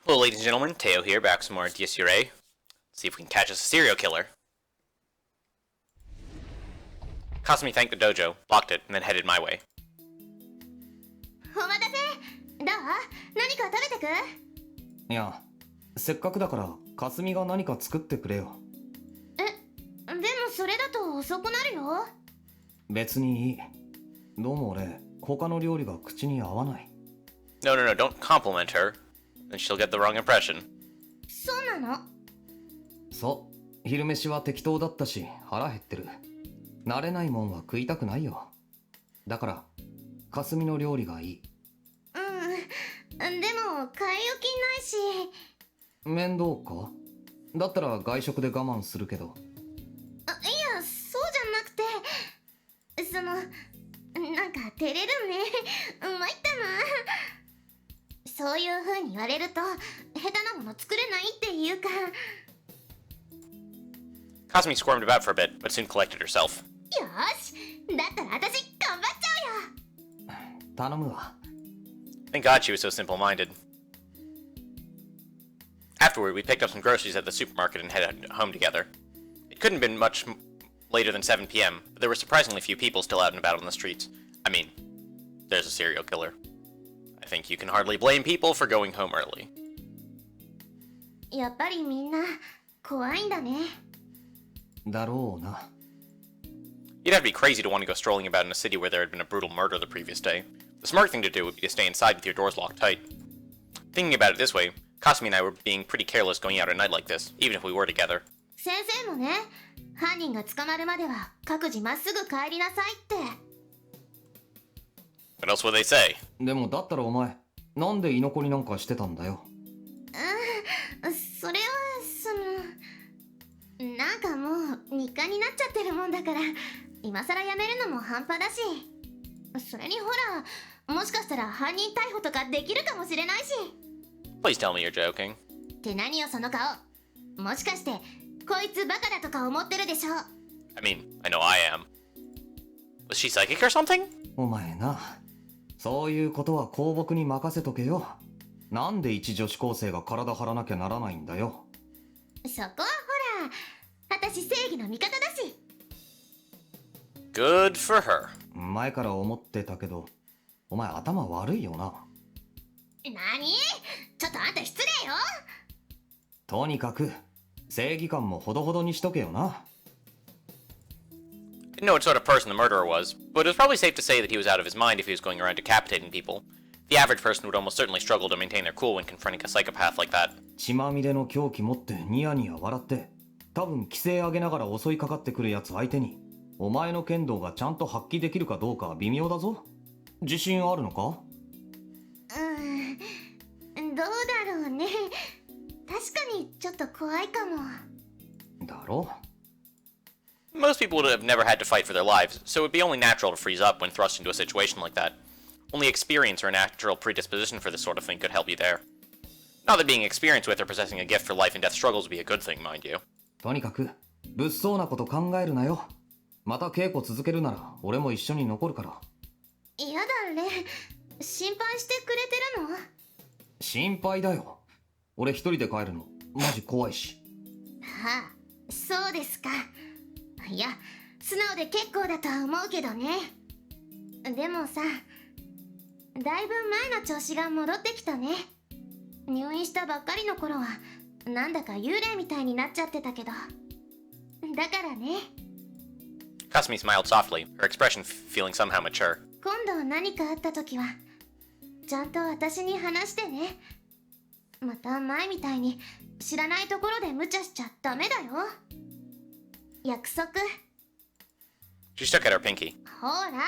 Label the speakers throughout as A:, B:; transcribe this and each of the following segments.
A: Hello, ladies and gentlemen. Teo here, back with some more Irae. See if we can catch us a serial killer. Kasumi thanked the dojo, locked it, and then headed my way.
B: お待たせ。どう？何か食べてく？
C: いや、せっかくだからかすみが何か作ってくれよ。
B: でもそれだと遅くなるよ。
C: 別にいい。どうも俺、他の料理が口に合わない。
A: No, don't compliment her. Then she'll get the wrong impression.
B: そうなの？
C: そう、昼飯は適当だったし腹減ってる。慣れないもんは食いたくないよ。だから、かすみの料理がいい。
B: でも買い置きないし。
C: 面倒か？だったら外食で我慢するけど。
B: いや、そうじゃなくて、なんか照れるね。参ったな。そういう風に言われると下手なもの作れないっていうか。
A: Kasumi squirmed about for a bit, but soon collected herself.
B: よし、だったら私頑張っちゃうよ。
C: 頼むわ。
A: Thank God she was so simple-minded. Afterward, we picked up some groceries at the supermarket and headed home together. It couldn't have been much later than 7 p.m., but there were surprisingly few people still out and about on the streets. I mean, there's a serial killer. I think you can hardly blame people for going home early.
B: やっぱりみんな怖いんだね。
C: だろうな。
A: You'd have to be crazy to want to go strolling about in a city where there had been a brutal murder the previous day. The smart thing to do would be to stay inside with your doors locked tight. Thinking about it this way, Kasumi and I were being pretty careless going out at night like this, even if we were together.
B: 先生もね、犯人が捕まるまでは各自まっすぐ帰りなさいって。
A: What else would they say?
C: でもだったらお前、なんで居残りなんかしてたんだよ。
B: それはなんかもう日課になっちゃってるもんだから、今さらやめるのも半端だし。それにほら、もしかしたら犯人逮捕とかできるかもしれないし。
A: Please tell me you're joking.
B: って何よその顔。もしかしてこいつバカだとか思ってるでしょ。
A: I mean, I know I am. Was she psychic or something?
C: お前な、そういうことは公僕に任せとけよ。なんで一女子高生が体張らなきゃならないんだよ。
B: そこはほら、私正義の味方だし。
A: Good for her.
C: 前から思ってたけど、お前頭悪いよな。
B: 何？ちょっとあんた失礼よ。
C: とにかく正義感もほどほどにしとけよな。
A: Didn't know what sort of person the murderer was, but it was probably safe to say that he was out of his mind if he was going around decapitating people. The average person would almost certainly struggle to maintain their cool when confronting a psychopath like that.
C: 血まみれの凶器持ってニヤニヤ笑って、多分規制上げながら襲いかかってくるやつ相手に、お前の剣道がちゃんと発揮できるかどうかは微妙だぞ。自信あるのか？
B: どうだろうね。確かにちょっと怖いかも。
C: だろ？
A: Most people would have never had to fight for their lives, so it would be only natural to freeze up when thrust into a situation like that. Only experience or a natural predisposition for this sort of thing could help you there. Not that being experienced with or possessing a gift for life and death struggles would be a good thing, mind you.
C: とにかく物騒なこと考えるなよ。また稽古続けるなら俺も一緒に残るから。
B: やだね。心配してくれてるの？
C: 心配だよ。俺一人で帰るのマジ怖いし。
B: はあ、そうですか。いや、素直で結構だとは思うけどね。でもさ、だいぶ前の調子が戻ってきたね。入院したばっかりの頃はなんだか幽霊みたいになっちゃってたけど。だからね。
A: Kasumi smiled softly, her expression feeling somehow mature.
B: 今度何かあった時はちゃんと私に話してね。また前みたいに知らないところで無茶しちゃダメだよ。約束。
A: She stuck at her pinky.
B: ほら。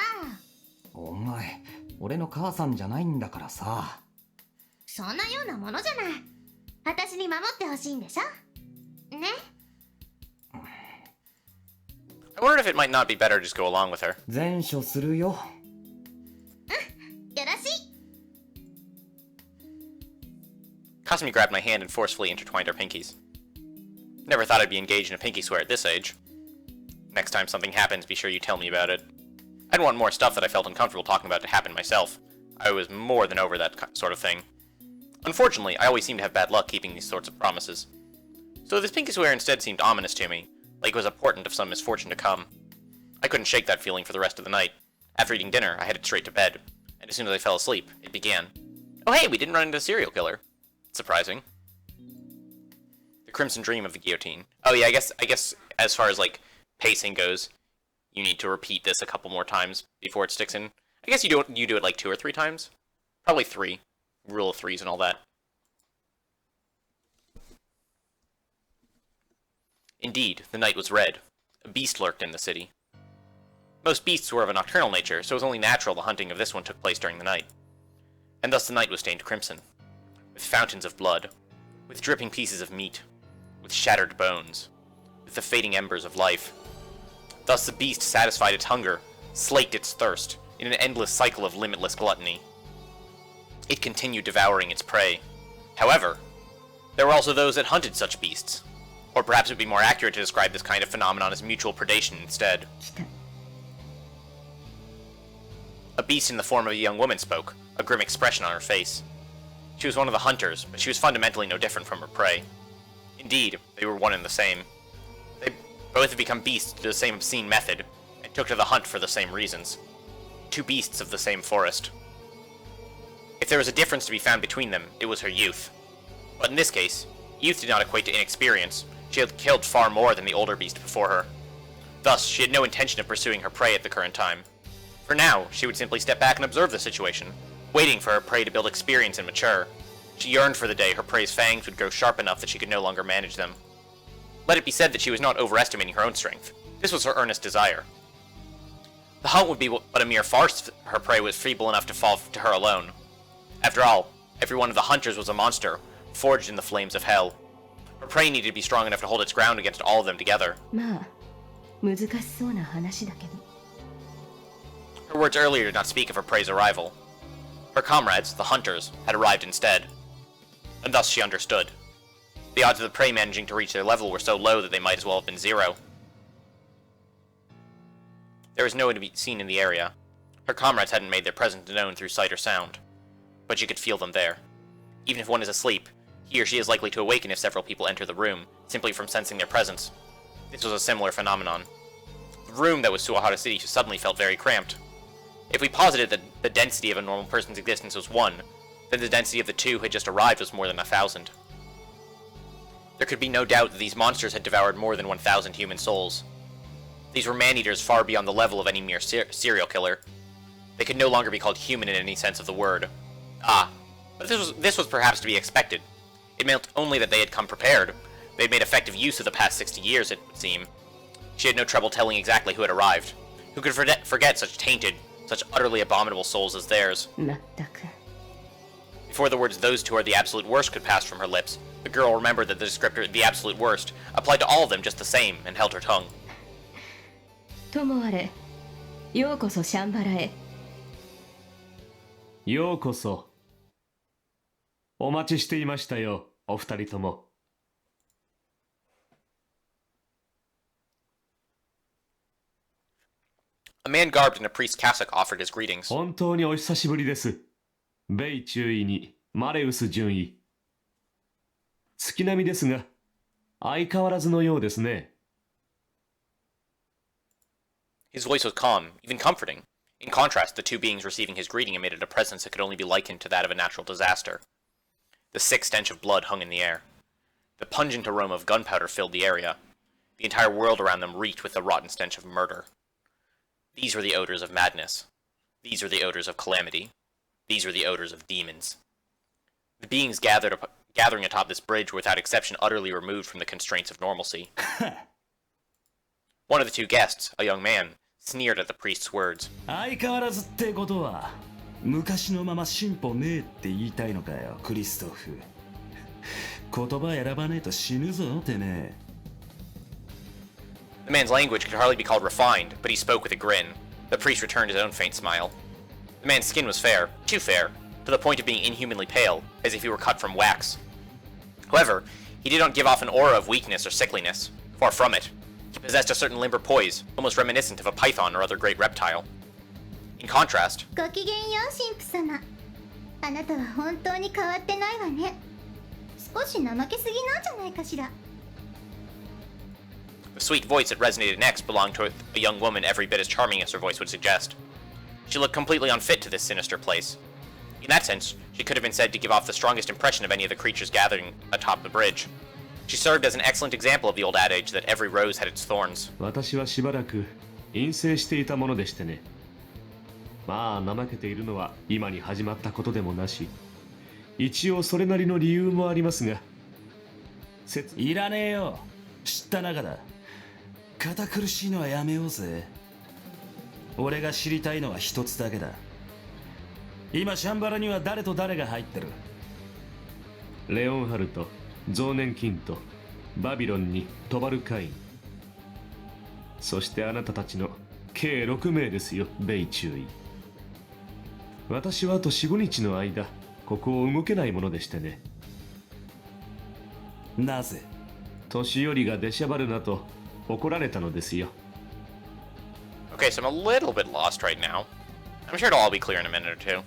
C: お前、俺の母さんじゃないんだからさ。
B: そんなようなものじゃない。私に守ってほしいんでしょね。
A: I wondered if it might not be better to just go along with her.
C: 善処するよ。
B: よろしい。
A: Kasumi grabbed my hand and forcefully intertwined our pinkies. Never thought I'd be engaged in a pinky swear at this age. Next time something happens, be sure you tell me about it. I didn't want more stuff that I felt uncomfortable talking about to happen myself. I was more than over that sort of thing. Unfortunately, I always seem to have bad luck keeping these sorts of promises. So this pinkish wear instead seemed ominous to me, like it was a portent of some misfortune to come. I couldn't shake that feeling for the rest of the night. After eating dinner, I headed straight to bed, and as soon as I fell asleep, it began. Oh hey, we didn't run into a serial killer. Surprising. The Crimson Dream of the Guillotine. Oh yeah, I guess as far as like pacing goes, you need to repeat this a couple more times before it sticks in. I guess you do it like 2 or 3 times. Probably 3. Rule of threes and all that. Indeed, the night was red. A beast lurked in the city. Most beasts were of a nocturnal nature, so it was only natural the hunting of this one took place during the night. And thus the night was stained crimson, with fountains of blood, with dripping pieces of meat, with shattered bones, with the fading embers of life. Thus the beast satisfied its hunger, slaked its thirst, in an endless cycle of limitless gluttony. It continued devouring its prey. However, there were also those that hunted such beasts. Or perhaps it would be more accurate to describe this kind of phenomenon as mutual predation instead. A beast in the form of a young woman spoke, a grim expression on her face. She was one of the hunters, but she was fundamentally no different from her prey. Indeed, they were one and the same. They both had become beasts through the same obscene method, and took to the hunt for the same reasons. 2 beasts of the same forest. If there was a difference to be found between them, it was her youth. But in this case, youth did not equate to inexperience. She had killed far more than the older beast before her. Thus, she had no intention of pursuing her prey at the current time. For now, she would simply step back and observe the situation, waiting for her prey to build experience and mature. She yearned for the day her prey's fangs would grow sharp enough that she could no longer manage them. Let it be said that she was not overestimating her own strength. This was her earnest desire. The hunt would be but a mere farce if her prey was feeble enough to fall to her alone. After all, every one of the hunters was a monster, forged in the flames of hell. Her prey needed to be strong enough to hold its ground against all of them together. Her words earlier did not speak of her prey's arrival. Her comrades, the hunters, had arrived instead. And thus she understood. The odds of the prey managing to reach their level were so low that they might as well have been 0. There was no one to be seen in the area. Her comrades hadn't made their presence known through sight or sound. But she could feel them there. Even if one is asleep, he or she is likely to awaken if several people enter the room, simply from sensing their presence. This was a similar phenomenon. The room that was Suahara City suddenly felt very cramped. If we posited that the density of a normal person's existence was 1, then the density of the 2 who had just arrived was more than 1,000. There could be no doubt that these monsters had devoured more than 1,000 human souls. These were man-eaters far beyond the level of any mere serial killer. They could no longer be called human in any sense of the word. But this was perhaps to be expected. It meant only that they had come prepared. They had made effective use of the past 60 years, it would seem. She had no trouble telling exactly who had arrived. Who could forget such tainted, such utterly abominable souls as theirs? Before the words "those 2 are the absolute worst" could pass from her lips, the girl remembered that the descriptor "the absolute worst" applied to all of them just the same, and held her tongue.
D: Yokoso. お待ちしていましたよ、お二人とも。
A: A man garbed in a priest's cassock offered his greetings.
D: 本当にお久しぶりです。米中尉にマレウス准尉。月並みですが、相変わらずのようですね。
A: His voice was calm, even comforting. In contrast, the 2 beings receiving his greeting emitted a presence that could only be likened to that of a natural disaster. The sick stench of blood hung in the air. The pungent aroma of gunpowder filled the area. The entire world around them reeked with the rotten stench of murder. These were the odors of madness. These were the odors of calamity. These were the odors of demons. The beings gathering atop this bridge were without exception utterly removed from the constraints of normalcy. One of the 2 guests, a young man, sneered at the priest's words.
E: 相変わらずってことは昔のまま進歩ねえって言いたいのかよ、クリストフ。言葉選ばねえと死ぬぞ、てめえ。
A: The man's language could hardly be called refined, but he spoke with a grin. The priest returned his own faint smile. The man's skin was fair, too fair, to the point of being inhumanly pale, as if he were cut from wax. However, he did not give off an aura of weakness or sickliness. Far from it. He possessed a certain limber poise, almost reminiscent of a python or other great reptile. In contrast,
B: あなたは本当に変わってないわね。少し怠けすぎなんじゃないかしら。
A: The sweet voice that resonated next belonged to a young woman every bit as charming as her voice would suggest. She looked completely unfit to this sinister place. In that sense, she could have been said to give off the strongest impression of any of the creatures gathering atop the bridge. She served as an excellent example of the old adage that every rose had its thorns.
D: 私はしばらく陰性していたものでしてね。まあ怠けているのは今に始まったことでもなし、一応それなりの理由もありますが。
E: いらねえよ。知った仲だ。堅苦しいのはやめようぜ。俺が知りたいのは一つだけだ。今シャンバラには誰と誰が入ってる？
D: レオンハルト、増年金とバビロンにトバルカイン、そしてあなたたちの計6名ですよ、ベイ注意。私はあと 4,5 日の間ここを動けないものでしてね。
E: なぜ？
D: 年寄りが出しゃばるなと怒られたのですよ。
A: Okay, so I'm a little bit lost right now. I'm sure it'll all be clear in a minute or two.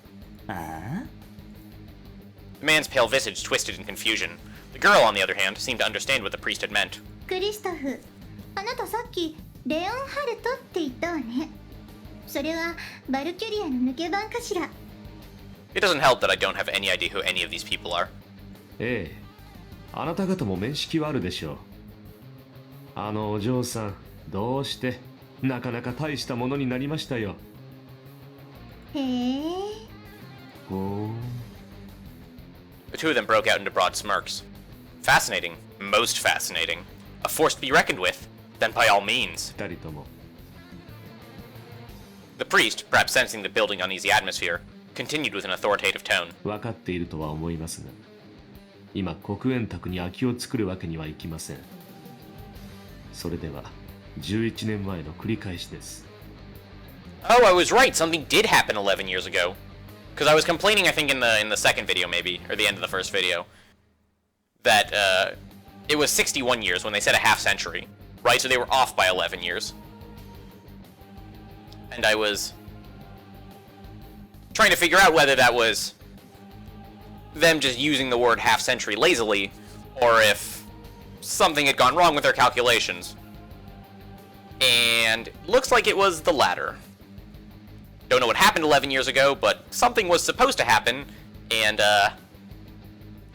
E: ああ？
A: The man's pale visage twisted in confusion. The girl, on the other hand, seemed to understand what the priest had meant.
B: クリストフ、あなたさっきレオンハルトって言ったわね。それはバルキュリアの抜け番かしら。
A: It doesn't help that I don't have any idea who any of these people are.
D: ええ、あなた方も面識はあるでしょう。あのお嬢さん、どうしてなかなか大したものになりましたよ。
B: へえ。
D: ほう。
A: The two of them broke out into broad smirks. Fascinating. Most fascinating. A force to be reckoned with. Then by all means.
D: 二人とも。
A: The priest, perhaps sensing the building uneasy atmosphere, continued with an authoritative tone.
D: 分かっているとは思いますが、今黒煙卓に空きを作るわけにはいきません。それでは11年前の繰り返しです。
A: Oh, I was right. Something did happen 11 years ago. Because I was complaining, I think, in the second video, maybe, or the end of the first video, that it was 61 years when they said a half century, right? So they were off by 11 years. And I was trying to figure out whether that was them just using the word half century lazily, or if something had gone wrong with their calculations. And looks like it was the latter. Don't know what happened 11 years ago, but something was supposed to happen, and I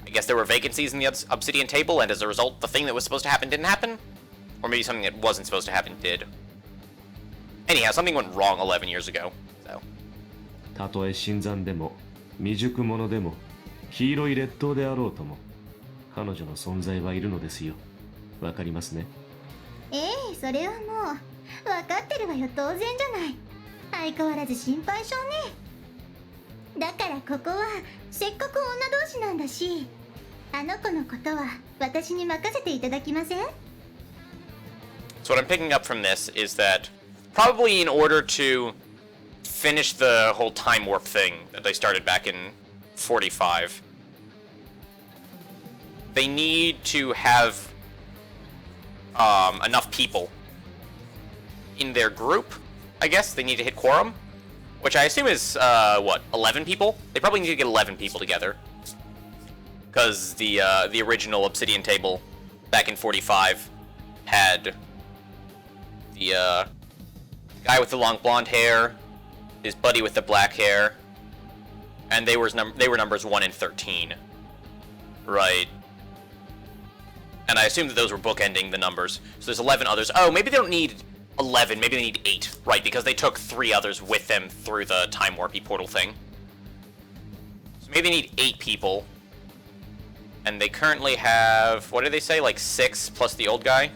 A: guess there were vacancies in the obsidian table, and as a result, the thing that was supposed to happen didn't happen? Or maybe something that wasn't supposed to happen did. Anyhow, something went wrong 11 years ago, so.
D: たとえ新参でも未熟者でも黄色い劣等であろうとも、彼女の存在はいるのですよ。わかりますね。
B: ええ、それはもう分かってるわよ、当然じゃない。相変わらず心配性ね。だからここはせっかく女同士なんだし、あの子のことは私に任せていただきません？
A: So what I'm picking up from this is that probably in order to finish the whole time warp thing that they started back in 45, they need to have enough people in their group. I guess they need to hit quorum, which I assume is, 11 people? They probably need to get 11 people together. Because the original Obsidian table back in 45 had the guy with the long blonde hair, his buddy with the black hair, and they were numbers 1 and 13. Right. And I assume that those were bookending the numbers. So there's 11 others. Oh, maybe they don't need 11, maybe they need 8, right, because they took 3 others with them through the time warpy portal thing. So maybe they need 8 people. And they currently have, what did they say, like 6 plus the old guy?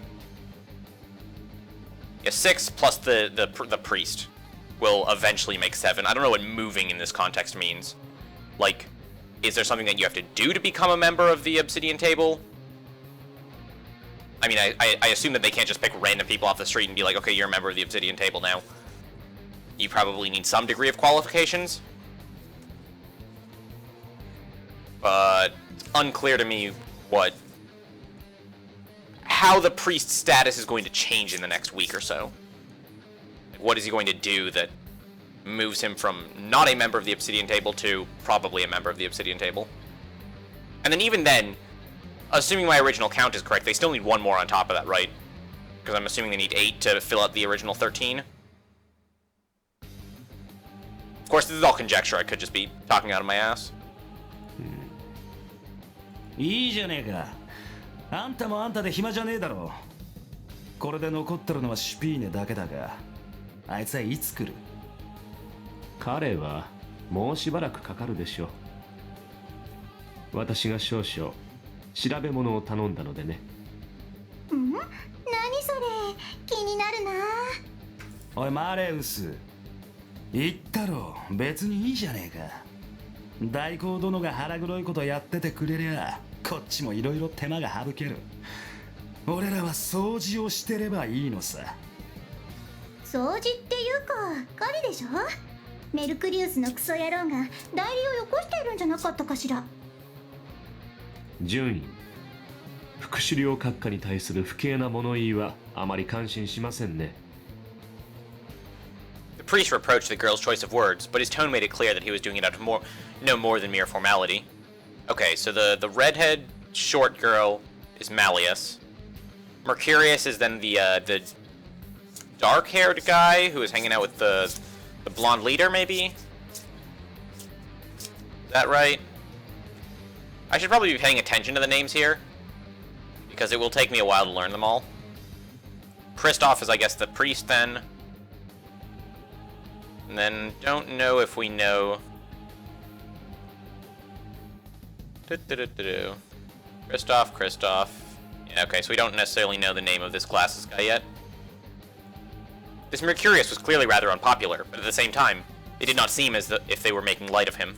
A: Yeah, 6 plus the priest will eventually make 7. I don't know what moving in this context means. Like, is there something that you have to do to become a member of the Obsidian table? I mean, I assume that they can't just pick random people off the street and be like, okay, you're a member of the Obsidian table now. You probably need some degree of qualifications. But it's unclear to me how the priest's status is going to change in the next week or so. What is he going to do that moves him from not a member of the Obsidian Table to probably a member of the Obsidian Table. And then even then, assuming my original count is correct, they still need one more on top of that, right? Because I'm assuming they need 8 to fill out the original 13. Of course, this is all conjecture. I could just be talking out of my ass.
E: いいじゃねえか。あんたもあんたで暇じゃねえだろ。これで残ってるのはシュピーネだけだが、あいつはいつ来る？
D: 彼はもうしばらくかかるでしょう。私が少々調べ物を頼んだのでね。
B: 何それ、気になるな。
E: おいマレウス、言ったろ、別にいいじゃねえか。大公殿が腹黒いことやっててくれりゃこっちもいろいろ手間が省ける。俺らは掃除をしてればいいのさ。
B: 掃除っていうか狩りでしょ。メルクリウスのクソ野郎が代理をよこしているんじゃなかったかしら。
D: 順位副首領閣下に対する不敬な物言いはあまり感心しませんね。
A: The priest reproached the girl's choice of words, but his tone made it clear that he was doing it out of no more than mere formality. Okay, so the redhead short girl is Malleus. Mercurius is then the dark-haired guy who is hanging out with the blonde leader, maybe? Is that right? I should probably be paying attention to the names here, because it will take me a while to learn them all. Kristoff is, I guess, the priest then. And then, don't know if we know... Kristoff. Yeah, okay, so we don't necessarily know the name of this glasses guy yet. This Mercurius was clearly rather unpopular, but at the same time, it did not seem as if they were making light of him.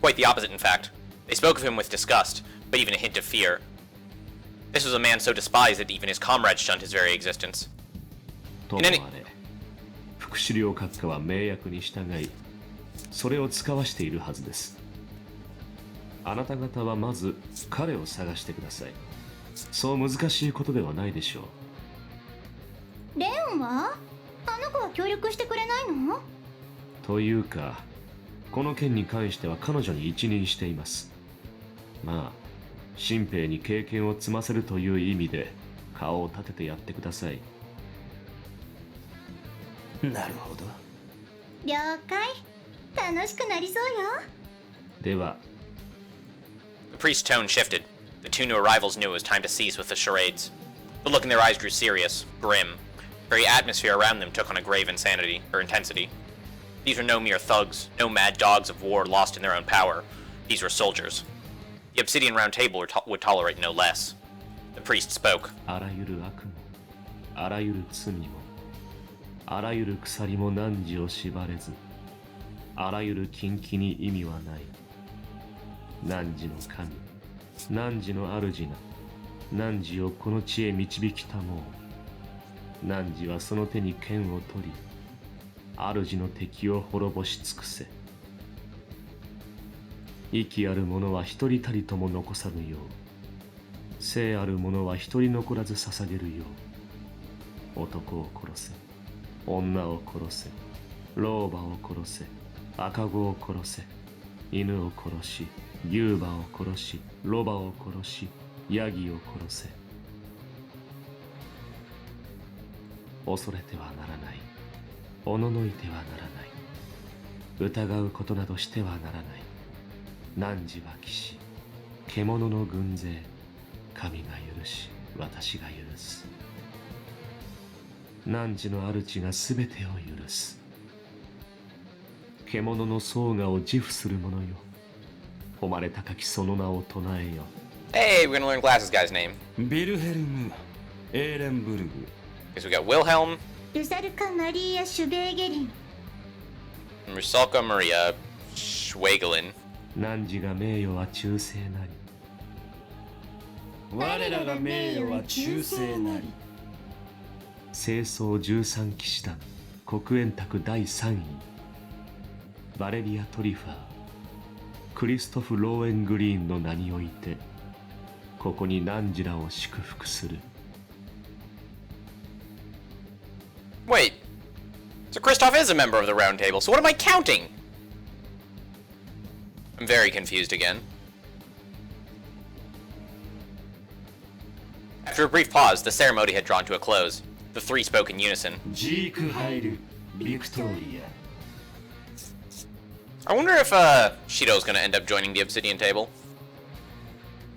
A: Quite the opposite, in fact. They spoke of him with disgust, but even a hint of fear. This was a man so despised that even his comrades shunned his very existence.
D: ともあれ、副首領閣下は命役に従い、それを使わしているはずです。あなた方はまず彼を探してください。そう難しいことではないでしょう。
B: レオンは？あの子は協力してくれないの？
D: というか、この件に関しては彼女に一任しています。まあ、新兵に経験を積ませるという意味で顔を立ててやってください。
E: なるほど。
B: 了解。楽しくなりそうよ。
D: では。
A: The priest's tone shifted. The two new arrivals knew it was time to cease with the charades. The look in their eyes grew serious, grim. The very atmosphere around them took on a grave intensity. These were no mere thugs, no mad dogs of war lost in their own power. These were soldiers. The Obsidian Round Table would tolerate no less. The priest spoke.
D: あらゆる悪も、あらゆる罪も、あらゆる鎖も汝を縛れず、あらゆる禁忌に意味はない。汝の神、汝の主な、汝をこの地へ導きたもう。汝はその手に剣を取り、主の敵を滅ぼし尽くせ。息ある者は一人たりとも残さぬよう、生ある者は一人残らず捧げるよう。男を殺せ、女を殺せ、老婆を殺せ、赤子を殺せ、犬を殺し、牛馬を殺し、ロバを殺し、ヤギを殺せ。恐れてはならない。おののいてはならない。疑うことなどしてはならない。汝は騎士、獣の軍勢、神が許し、私が許す。汝の主がすべてを許す。獣の宗我を自負する者よ。誉れ高きその名を唱えよ。
A: Hey, we're gonna learn Glasses guy's name.
E: ビルヘルム・エーレンブルグ。
A: Because we got Wilhelm,
B: ルサルカ・マリーア・シュベーゲリン。
A: Rusalka Maria Schwegelin.
D: 汝が名誉は忠誠なり。
E: 我らが名誉は忠誠なり。
D: 清掃13騎士団黒煙卓第3位バレリア・トリファークリストフ・ローエングリーンの名においてここに汝らを祝福する。
A: Wait, So Kristoff is a member of the Round Table, so what am I counting? I'm very confused again. After a brief pause, the ceremony had drawn to a close. The three spoke in unison. I wonder if Shido's gonna end up joining the Obsidian Table.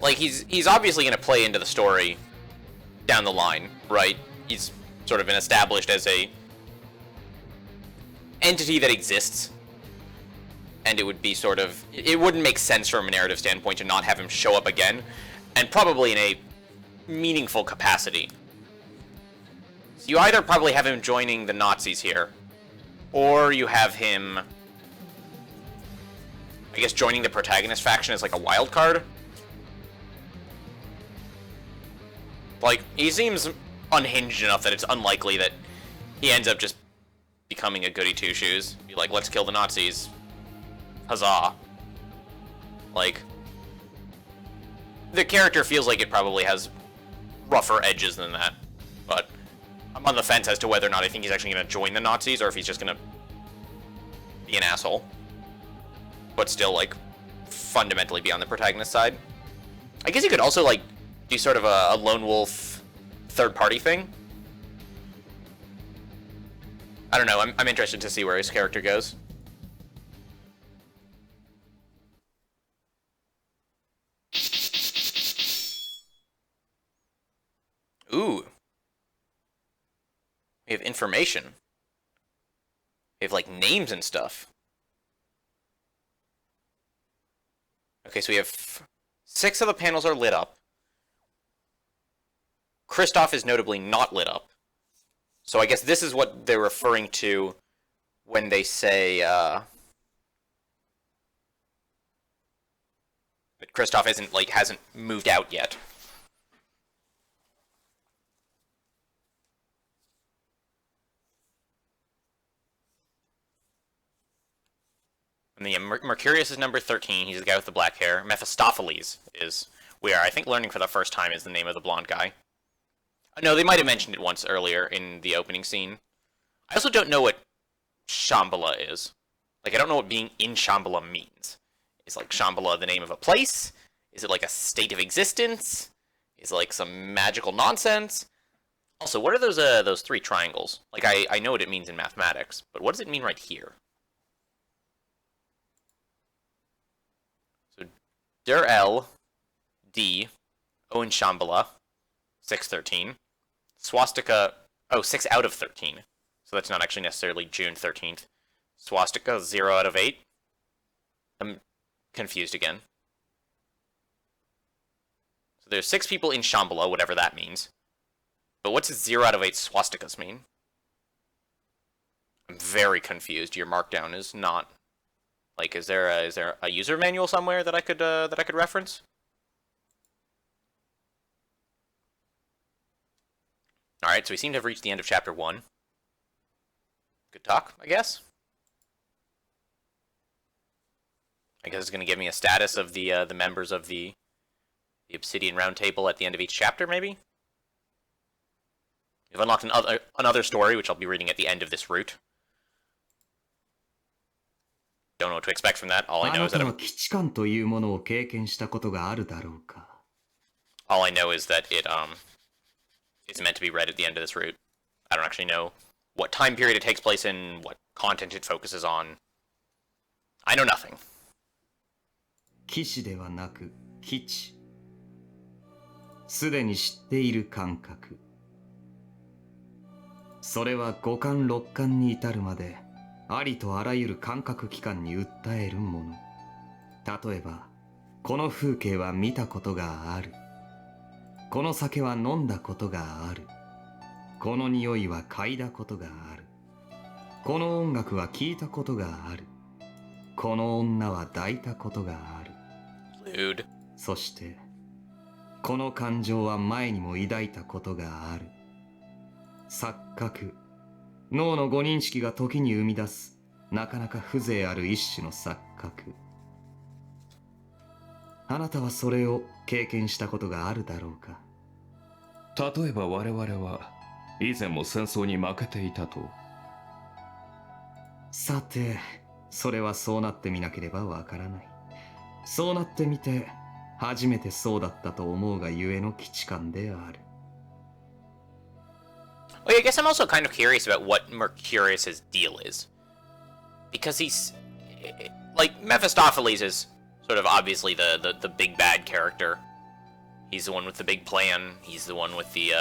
A: Like, he's obviously gonna play into the story down the line, right? He's sort of been established as a entity that exists. And it would be sort of... It wouldn't make sense from a narrative standpoint to not have him show up again. And probably in a meaningful capacity. So you either probably have him joining the Nazis here, or you have him, I guess, joining the protagonist faction as like a wild card. Like, he seems unhinged enough that it's unlikely that he ends up just becoming a goody two-shoes. Be like, let's kill the Nazis. Huzzah. Like, the character feels like it probably has rougher edges than that, but I'm on the fence as to whether or not I think he's actually going to join the Nazis, or if he's just going to be an asshole, but still, like, fundamentally be on the protagonist side. I guess he could also, like, do sort of a lone wolf third-party thing. I don't know, I'm interested to see where his character goes. Ooh. We have information. We have, like, names and stuff. Okay, so we have 6 of the panels are lit up. Kristoff is notably not lit up. So I guess this is what they're referring to when they say, that Kristoff hasn't moved out yet. And the Mercurius is number 13. He's the guy with the black hair. Mephistopheles is, I think, learning for the first time is the name of the blonde guy. No, they might have mentioned it once earlier in the opening scene. I also don't know what Shambhala is. Like, I don't know what being in Shambhala means. Is, like, Shambhala the name of a place? Is it, like, a state of existence? Is it, like, some magical nonsense? Also, what are those 3 triangles? Like, I know what it means in mathematics, but what does it mean right here? So, Der-El, D, O in Shambhala, 613. Swastika, 6 out of 13. So that's not actually necessarily June 13th. Swastika, 0 out of 8. I'm confused again. So there's 6 people in Shambhala, whatever that means. But what's 0 out of 8 swastikas mean? I'm very confused. Your markdown is not... Like, is there a user manual somewhere that I could reference? Alright, so we seem to have reached the end of Chapter 1. Good talk, I guess. I guess it's going to give me a status of the members of the Obsidian Round Table at the end of each chapter, maybe? We've unlocked another story, which I'll be reading at the end of this route. Don't know what to expect from that. All I know is that it is meant to be read at the end of this route. I don't actually know what time period it takes place in, what content it focuses on. I know nothing.
C: 騎士ではなく騎士。すでに知っている感覚。それは五感六感に至るまでありとあらゆる感覚器官に訴えるもの。例えば、この風景は見たことがある。この酒は飲んだことがある。この匂いは嗅いだことがある。この音楽は聞いたことがある。この女は抱いたことがある。
A: Lewd.
C: そして、この感情は前にも抱いたことがある。錯覚。脳の誤認識が時に生み出す、なかなか風情ある一種の錯覚。あなたはそれを経験したことがあるだろうか。
D: 例えば我々は以前も戦争に負けていたと。
C: さて、それはそうなってみなければわからない。そうなってみて、初めてそうだったと思うがゆえの基地感である。
A: Well, I guess I'm also kind of curious about what Mercurius's deal is. Because he's... Like, Mephistopheles is sort of obviously the big bad character. He's the one with the big plan. He's the one with the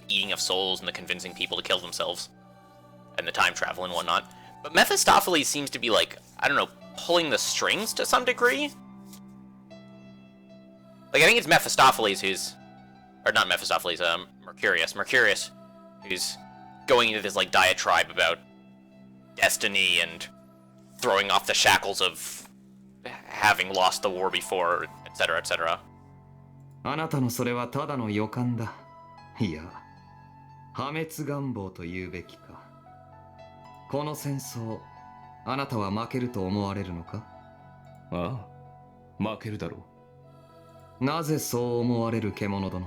A: eating of souls and the convincing people to kill themselves. And the time travel and whatnot. But Mephistopheles seems to be like, I don't know, pulling the strings to some degree? Like, I think it's Mephistopheles who's... Or not Mephistopheles, Mercurius. Mercurius, who's going into this, like, diatribe about destiny and throwing off the shackles of having lost the war before, etc., etc.
C: あなたのそれはただの予感だ。いや、破滅願望と言うべきか。この戦争、あなたは負けると思われるのか？
D: ああ、負けるだろ
C: う。なぜそう思われる獣殿？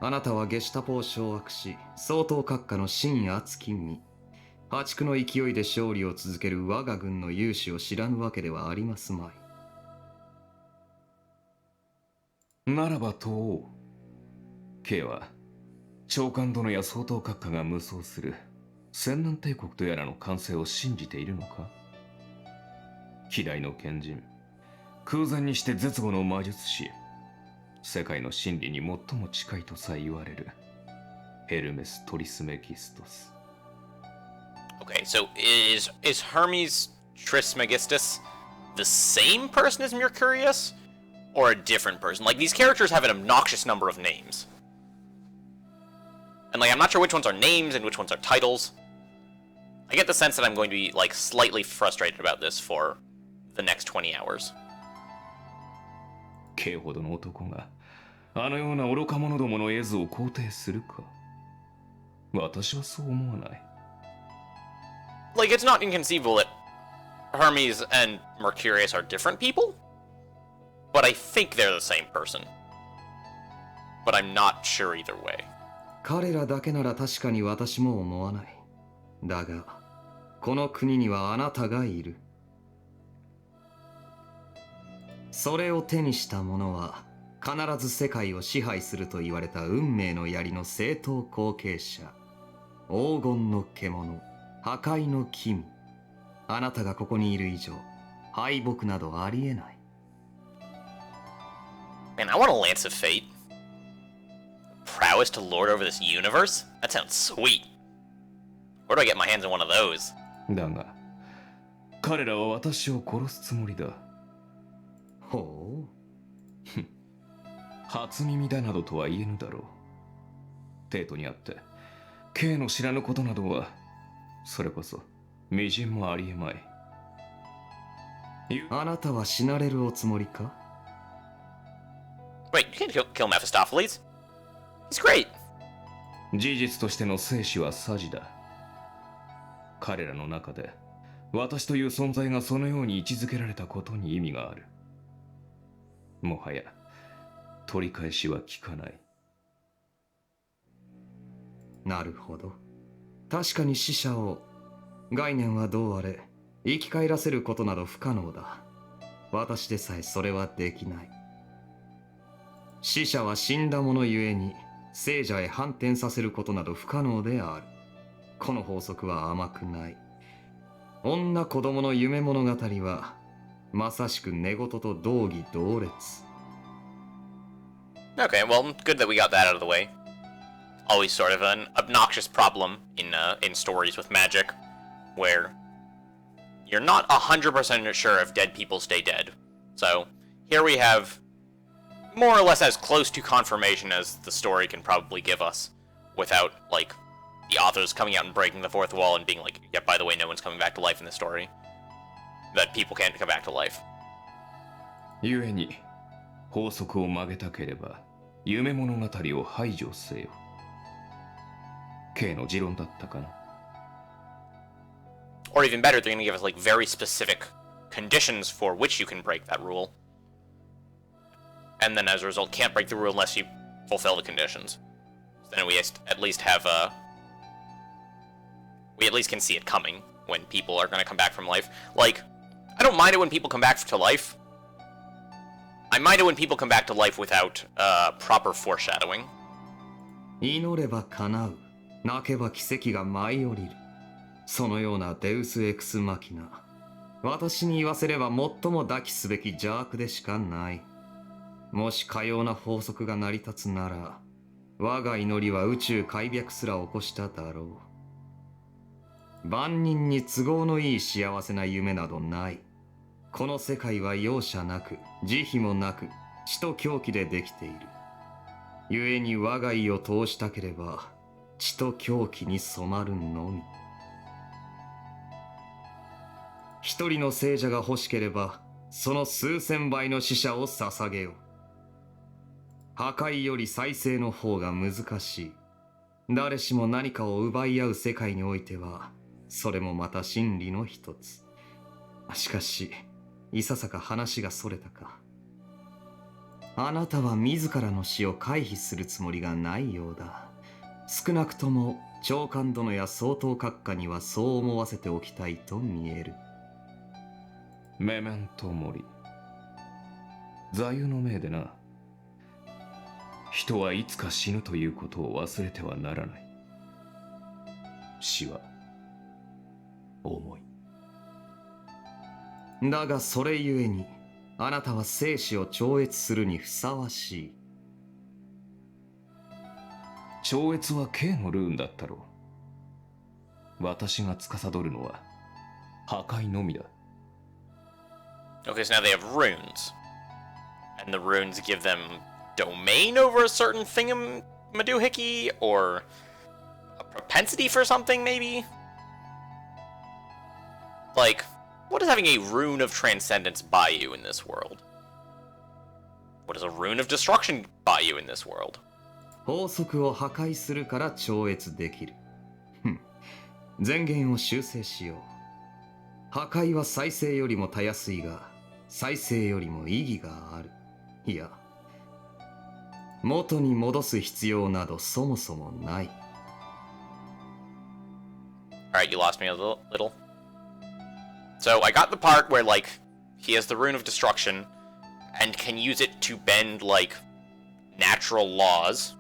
C: あなたはゲシュタポを掌握し、総統閣下の真熱き身。破竹の勢いで勝利を続ける我が軍の勇姿を知らぬわけではありますまい。
D: ならば東王、K は長官殿や総統閣下が無双する仙南帝国とやらの完成を信じているのか？希代の賢人、空前にして絶後の魔術師、世界の真理に最も近いとさえ言われるヘルメス・トリスメギストス。
A: Okay, so is Hermes Trismegistus the same person as Mercurius? Or a different person? Like, these characters have an obnoxious number of names. And, like, I'm not sure which ones are names and which ones are titles. I get the sense that I'm going to be, like, slightly frustrated about this for the next 20 hours.
D: K ほどの男があのような愚か者どもの絵図を肯定するか？私はそう思わない。
A: Like, it's not inconceivable that Hermes and Mercurius are different people, but I think they're the same person. But I'm not sure either way.
C: 彼らだけなら確かに私も思わない。だが、この国にはあなたがいる。それを手にした者は、必ず世界を支配すると言われた運命の槍の正統後継者。黄金の獣、破壊の君。あなたがここにいる以上、敗北などありえない。
A: Man, I want a Lance of Fate. Prowess to lord over this universe? That sounds sweet. Where do I get my hands on one of those?
D: だが、彼らは私を殺すつもりだ。
C: ほ
D: う。初耳だなどとは言えぬだろう。帝都にあって、K の知らぬことなどは、それこそ、微塵もありえまい。
C: あなたは死なれるおつもりか？
A: Wait, you can't kill Mephistopheles. He's great.
D: 事実としての生死はさじだ。彼らの中で、私という存在がそのように位置づけられたことに意味がある。もはや、取り返しは効かない。
C: なるほど。確かに死者を、概念はどうあれ、生き返らせることなど不可能だ。私でさえそれはできない。死者は死んだ者ゆえに、聖者へ反転させることなど不可能である。この法則は甘くない。女子供の夢物語は、まさしく寝言と同義同列。
A: Okay, well, good that we got that out of the way. Always sort of an obnoxious problem in stories with magic, where you're not 100% sure if dead people stay dead. So, here we have more or less as close to confirmation as the story can probably give us, without, like, the authors coming out and breaking the fourth wall and being like, yeah, by the way, no one's coming back to life in this story. That people can't come back to life.
D: 故に、法則を曲げたければ、夢物語を排除せよ。K の持論だったかな。
A: Or even better, they're gonna give us, like, very specific conditions for which you can break that rule. And then, as a result, can't break the rule unless you fulfill the conditions. Then we at least have we at least can see it coming, when people are going to come back from life. Like, I don't mind it when people come back to life. I mind it when people come back to life without proper foreshadowing.
C: 祈れば叶う、泣けば奇跡が舞い降りる。そのようなデウスエクスマキナ。私に言わせれば最も抱きすべき邪悪でしかない。もしかような法則が成り立つなら、我が祈りは宇宙開闢すら起こしただろう。万人に都合のいい幸せな夢などない。この世界は容赦なく、慈悲もなく、血と狂気でできている。故に我が意を通したければ、血と狂気に染まるのみ。一人の聖者が欲しければ、その数千倍の死者を捧げよう。破壊より再生の方が難しい。誰しも何かを奪い合う世界においては、それもまた真理の一つ。しかし、いささか話がそれたか。あなたは自らの死を回避するつもりがないようだ。少なくとも長官殿や総統閣下にはそう思わせておきたいと見える。
D: メメントモリ。座右の銘でな。人はいつか死ぬということを忘れてはならない。死は重い。
C: だがそれゆえに、あなたは生死を超越するにふさわしい。
D: 超越は K のルーンだったろう。私が司るのは破壊のみだ。
A: Okay, so now they have runes. And the runes give them domain over a certain thingamadoohickey, or a propensity for something, maybe? Like, what does having a rune of transcendence buy you in this world? What does a rune of destruction buy you in this world?
C: 法則を破壊するから超越できる。前言を修正しよう。破壊は再生よりもたやすいが、再生よりも意義がある。いや、元に戻す必要などそもそもない。
A: Alright, you lost me a little. So I got the part where, like, he has the rune of destruction and can use it to bend, like, natural laws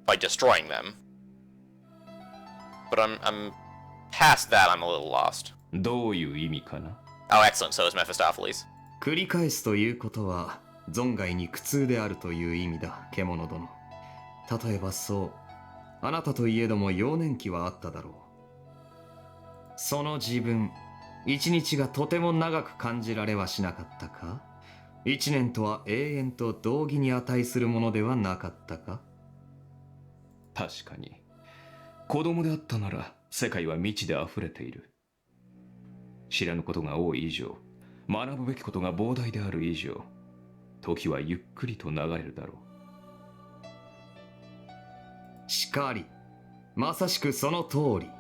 A: by destroying them. But I'm past that, I'm a little lost.
D: どういう意味かな。
A: Oh, excellent, so is Mephistopheles.
C: 繰り返すということは存外に苦痛であるという意味だ、獣殿。例えばそう、あなたといえども幼年期はあっただろう。その自分、一日がとても長く感じられはしなかったか？一年とは永遠と同義に値するものではなかったか？
D: 確かに。子供であったなら世界は未知で溢れている。知らぬことが多い以上、学ぶべきことが膨大である以上、時はゆっくりと流れるだろ
C: う。しかり、まさしくその通り。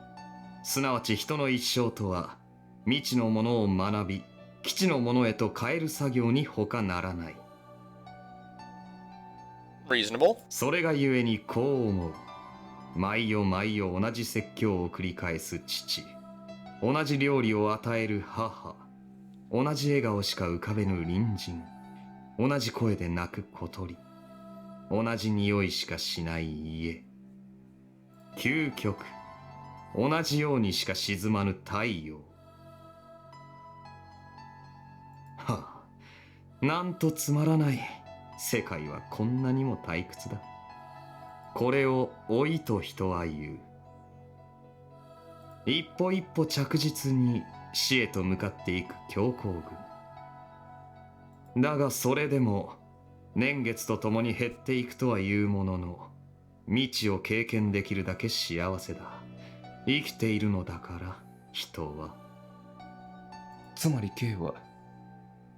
C: すなわち人の一生とは、未知のものを学び、基地のものへと変える作業に他ならない。
A: Reasonable.
C: それがゆえにこう思う。毎夜毎夜同じ説教を繰り返す父。同じ料理を与える母。同じ笑顔しか浮かべぬ隣人。同じ声で泣く小鳥。同じ匂いしかしない家。究極。同じようにしか沈まぬ太陽。はあ、なんとつまらない。世界はこんなにも退屈だ。これを老いと人は言う。一歩一歩着実に死へと向かっていく強行軍。だがそれでも年月とともに減っていくとはいうものの、未知を経験できるだけ幸せだ。生きているのだから人は。
D: つまり K は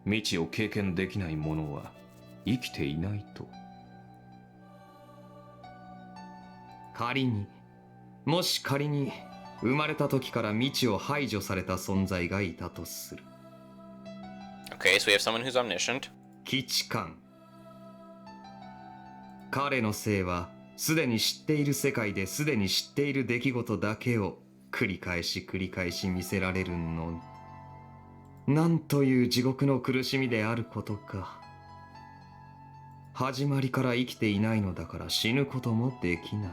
D: 未知を経験できない者は生きていないと。
C: 仮に、もし仮に生まれた時から未知を排除された存在がいたとする。
A: Okay, so we have someone who's omniscient.
C: 基地官。彼の性はすでに知っている世界ですでに知っている出来事だけを繰繰り返し見せられるのみ。なんという地獄の苦しみであることか。始まりから生きていないのだから死ぬこともできな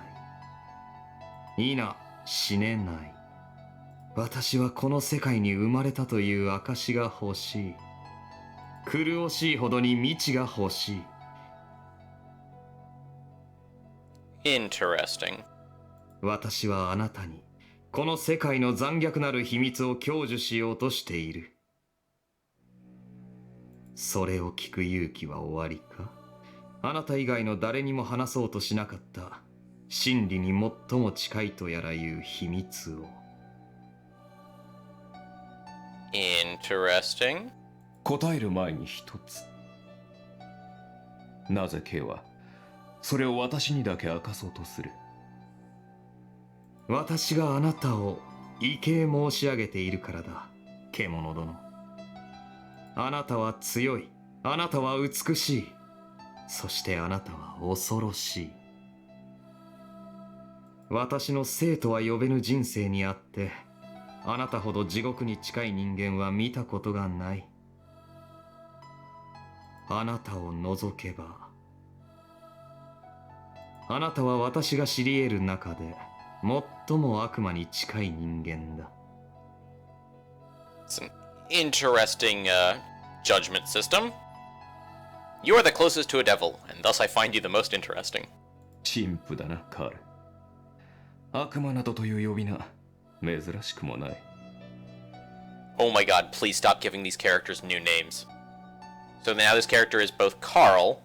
C: い。いな、死ねない。私はこの世界に生まれたという証が欲しい。苦しいほどに未知が欲しい。
A: Interesting.
C: 私はあなたにこの世界の残虐なる秘密を享受しようとしている。それを聞く勇気は終わりか？あなた以外の誰にも話そうとしなかった真理に最も近いとやらいう秘密を。
A: Interesting.
D: 答える前に一つ。なぜ K はそれを私にだけ明かそうとする？
C: 私があなたを畏敬申し上げているからだ、獣殿。あなたは強い。あなたは美しい。そしてあなたは恐ろしい。私の生とは呼べぬ人生にあって、あなたほど地獄に近い人間は見たことがない。あなたを除けば、あなたは私が知り得る中で最も悪魔に近い人間だ。
A: It's an interesting judgment system. You are the closest to a devil, and thus I find you the most interesting.
D: 陳腐だな、カール。悪魔などという呼び名、珍しくもない。
A: Oh my god, please stop giving these characters new names. So now this character is both Carl,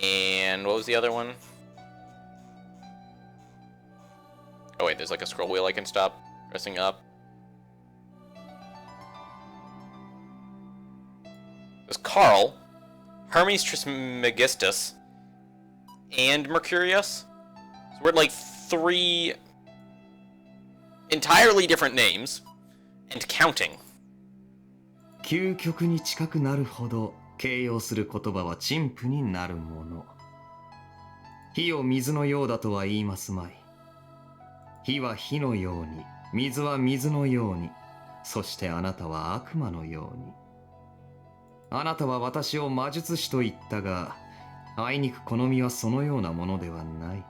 A: and what was the other one? Oh wait, there's like a scroll wheel I can stop pressing up. There's Carl, Hermes Trismegistus, and Mercurius. So we're at like 3 entirely different names, and counting.
C: 究極に近くなるほど形容する言葉は陳腐になるもの。火を水のようだとは言いますまい。火は火のように、水は水のように、そしてあなたは悪魔のように。あなたは私を魔術師と言ったが、あいにく好みはそのようなものではない。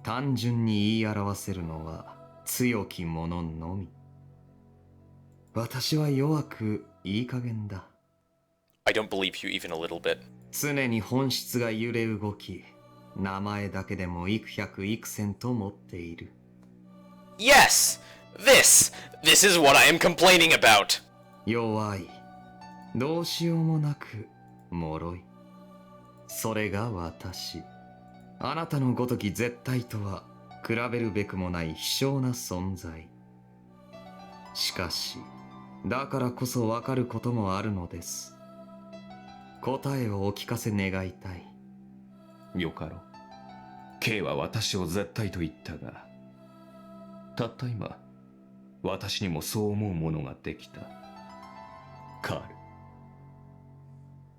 C: 単純に言い表せるのは強き者のみ。私は弱くいい加減だ。
A: I don't believe you even a little bit.
C: 常に本質が揺れ動き、名前だけでも幾百幾千と持っている。
A: Yes! This is what I am complaining about!
C: 弱い。どうしようもなく、脆い。それが私。あなたのごとき絶対とは、比べるべくもない希少な存在。しかし、だからこそわかることもあるのです。答えをお聞かせ願いたい。
D: よかろう。K は私を絶対と言ったが、たった今、私にもそう思うものができた。カール。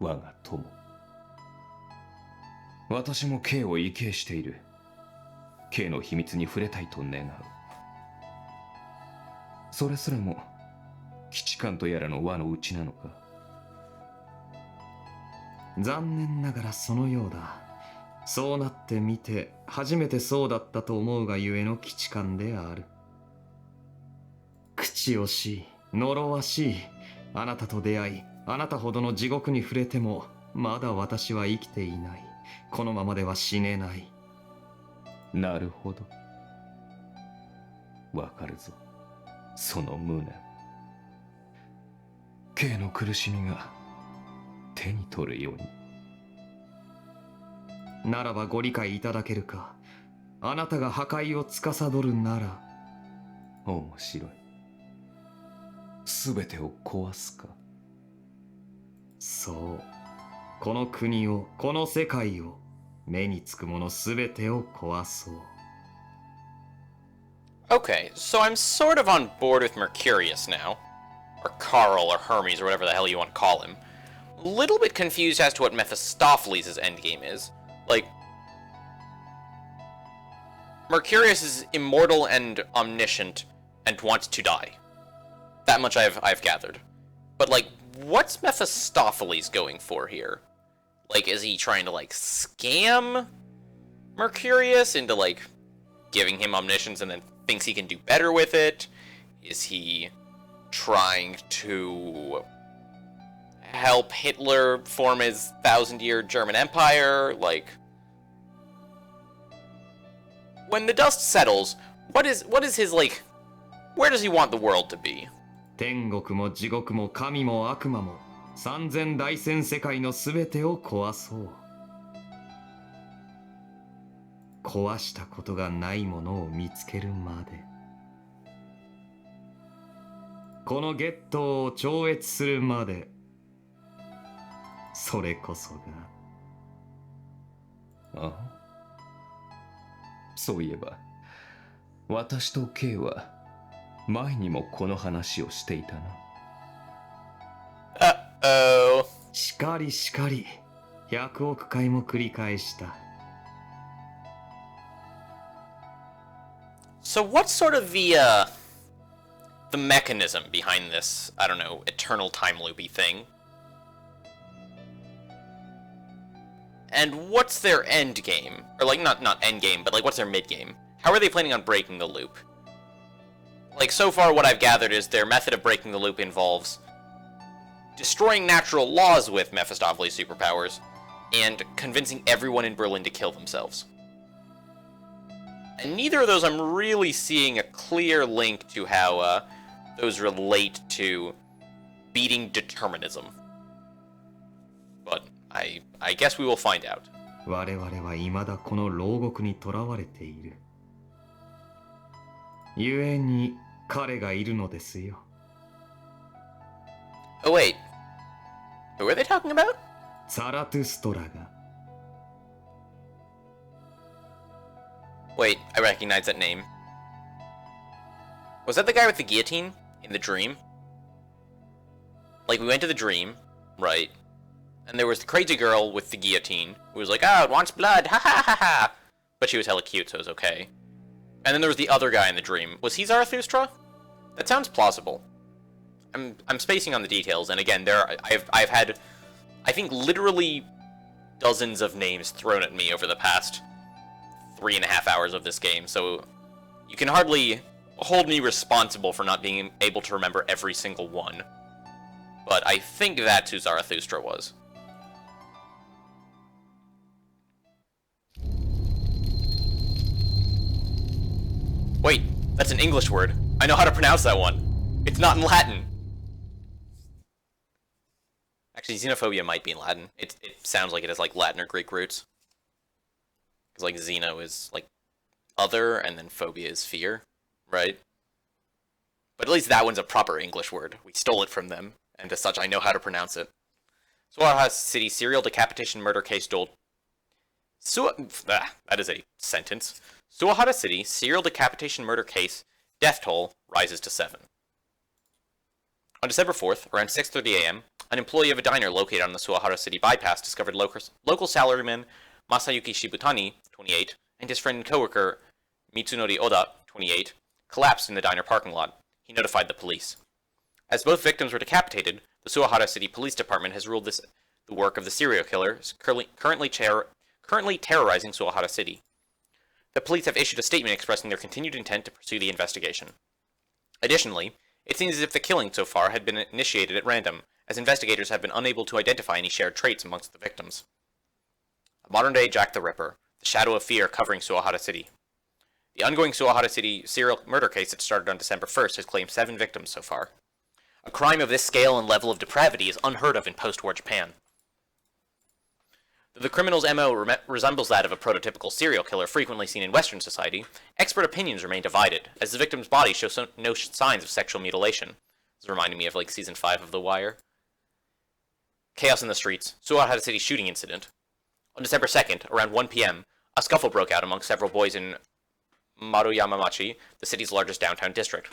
D: 我が友。私も K を畏敬している。K の秘密に触れたいと願う。それすらも、基地官とやらの輪のうちなのか。
C: 残念ながらそのようだ。そうなってみて初めてそうだったと思うがゆえの基地感である。口惜しい、呪わしい。あなたと出会い、あなたほどの地獄に触れてもまだ私は生きていない。このままでは死ねない。
D: なるほど。わかるぞ。その無念。K の苦しみが手に取るように。
C: ならばご理解いただけるか。あなたが破壊を司るなら。
D: 面白い。すべてを壊すか。
C: そう。この国を、この世界を、目につくものすべてを壊そう。
A: Okay, so I'm sort of on board with Mercurius now. Or Carl, or Hermes, or whatever the hell you want to call him. A little bit confused as to what Mephistopheles' endgame is. Like, Mercurius is immortal and omniscient and wants to die. That much I've gathered. But, like, what's Mephistopheles going for here? Like, is he trying to, like, scam Mercurius into, like, giving him omniscience and then thinks he can do better with it? Is he trying to help Hitler form his 1,000-year German Empire? Like, when the dust settles, what is his, like, where does he want the world to be?
C: 天国も地獄も神も悪魔も三千大千世界のすべてを壊そう。壊したことがないものを見つけるまで。このゲットを超越するまで。それこそが。
F: ああ。そういえば、私と K は前にもこの話をしていたな。
A: Uh-oh.
C: しかりしかり、100億回も繰り返した。
A: So what's sort of the mechanism behind this, I don't know, eternal time loopy thing? And what's their end game? Or, like, not end game, but, like, what's their mid game? How are they planning on breaking the loop? Like, so far what I've gathered is their method of breaking the loop involves destroying natural laws with Mephistopheles' superpowers, and convincing everyone in Berlin to kill themselves. And neither of those I'm really seeing a clear link to how those relate to beating determinism. But I guess we will find out.
C: 我々は未だこの牢獄に囚われている。故に彼がいるのですよ。
A: Oh wait, who are they talking about?
C: ザラトゥストラが。
A: Wait, I recognize that name. Was that the guy with the guillotine in the dream? Like, we went to the dream, right? And there was the crazy girl with the guillotine who was like, oh, it wants blood, ha ha ha ha! But she was hella cute, so it was okay. And then there was the other guy in the dream. Was he Zarathustra? That sounds plausible. I'm spacing on the details, and again, I've had, I think, literally dozens of names thrown at me over the past 3.5 hours of this game, so you can hardly hold me responsible for not being able to remember every single one. But I think that's who Zarathustra was. Wait, that's an English word. I know how to pronounce that one. It's not in Latin. Actually, xenophobia might be in Latin. It sounds like it has, like, Latin or Greek roots. Because, like, xeno is, like, other, and then phobia is fear, right? But at least that one's a proper English word. We stole it from them, and as such, I know how to pronounce it. Suwahara City serial decapitation murder case duel... that is a sentence. Suwahara City serial decapitation murder case death toll rises to 7. On December 4th, around 6:30 a.m., an employee of a diner located on the Suwahara City bypass discovered local salaryman Masayuki Shibutani, 28, and his friend and coworker Mitsunori Oda, 28, collapsed in the diner parking lot. He notified the police. As both victims were decapitated, the Suwahara City Police Department has ruled this the work of the serial killer currently terrorizing Suwahara City. The police have issued a statement expressing their continued intent to pursue the investigation. Additionally, it seems as if the killing so far had been initiated at random, as investigators have been unable to identify any shared traits amongst the victims. A modern-day Jack the Ripper, the shadow of fear covering Suwahara City. The ongoing Suwahara City serial murder case that started on December 1st has claimed 7 victims so far. A crime of this scale and level of depravity is unheard of in post-war Japan. Though the criminal's MO resembles that of a prototypical serial killer frequently seen in Western society, expert opinions remain divided, as the victim's body shows no signs of sexual mutilation. This is reminding me of, like, Season 5 of The Wire. Chaos in the streets. Suwahara City shooting incident. On December 2nd, around 1 p.m., a scuffle broke out among several boys in Maruyamamachi, the city's largest downtown district.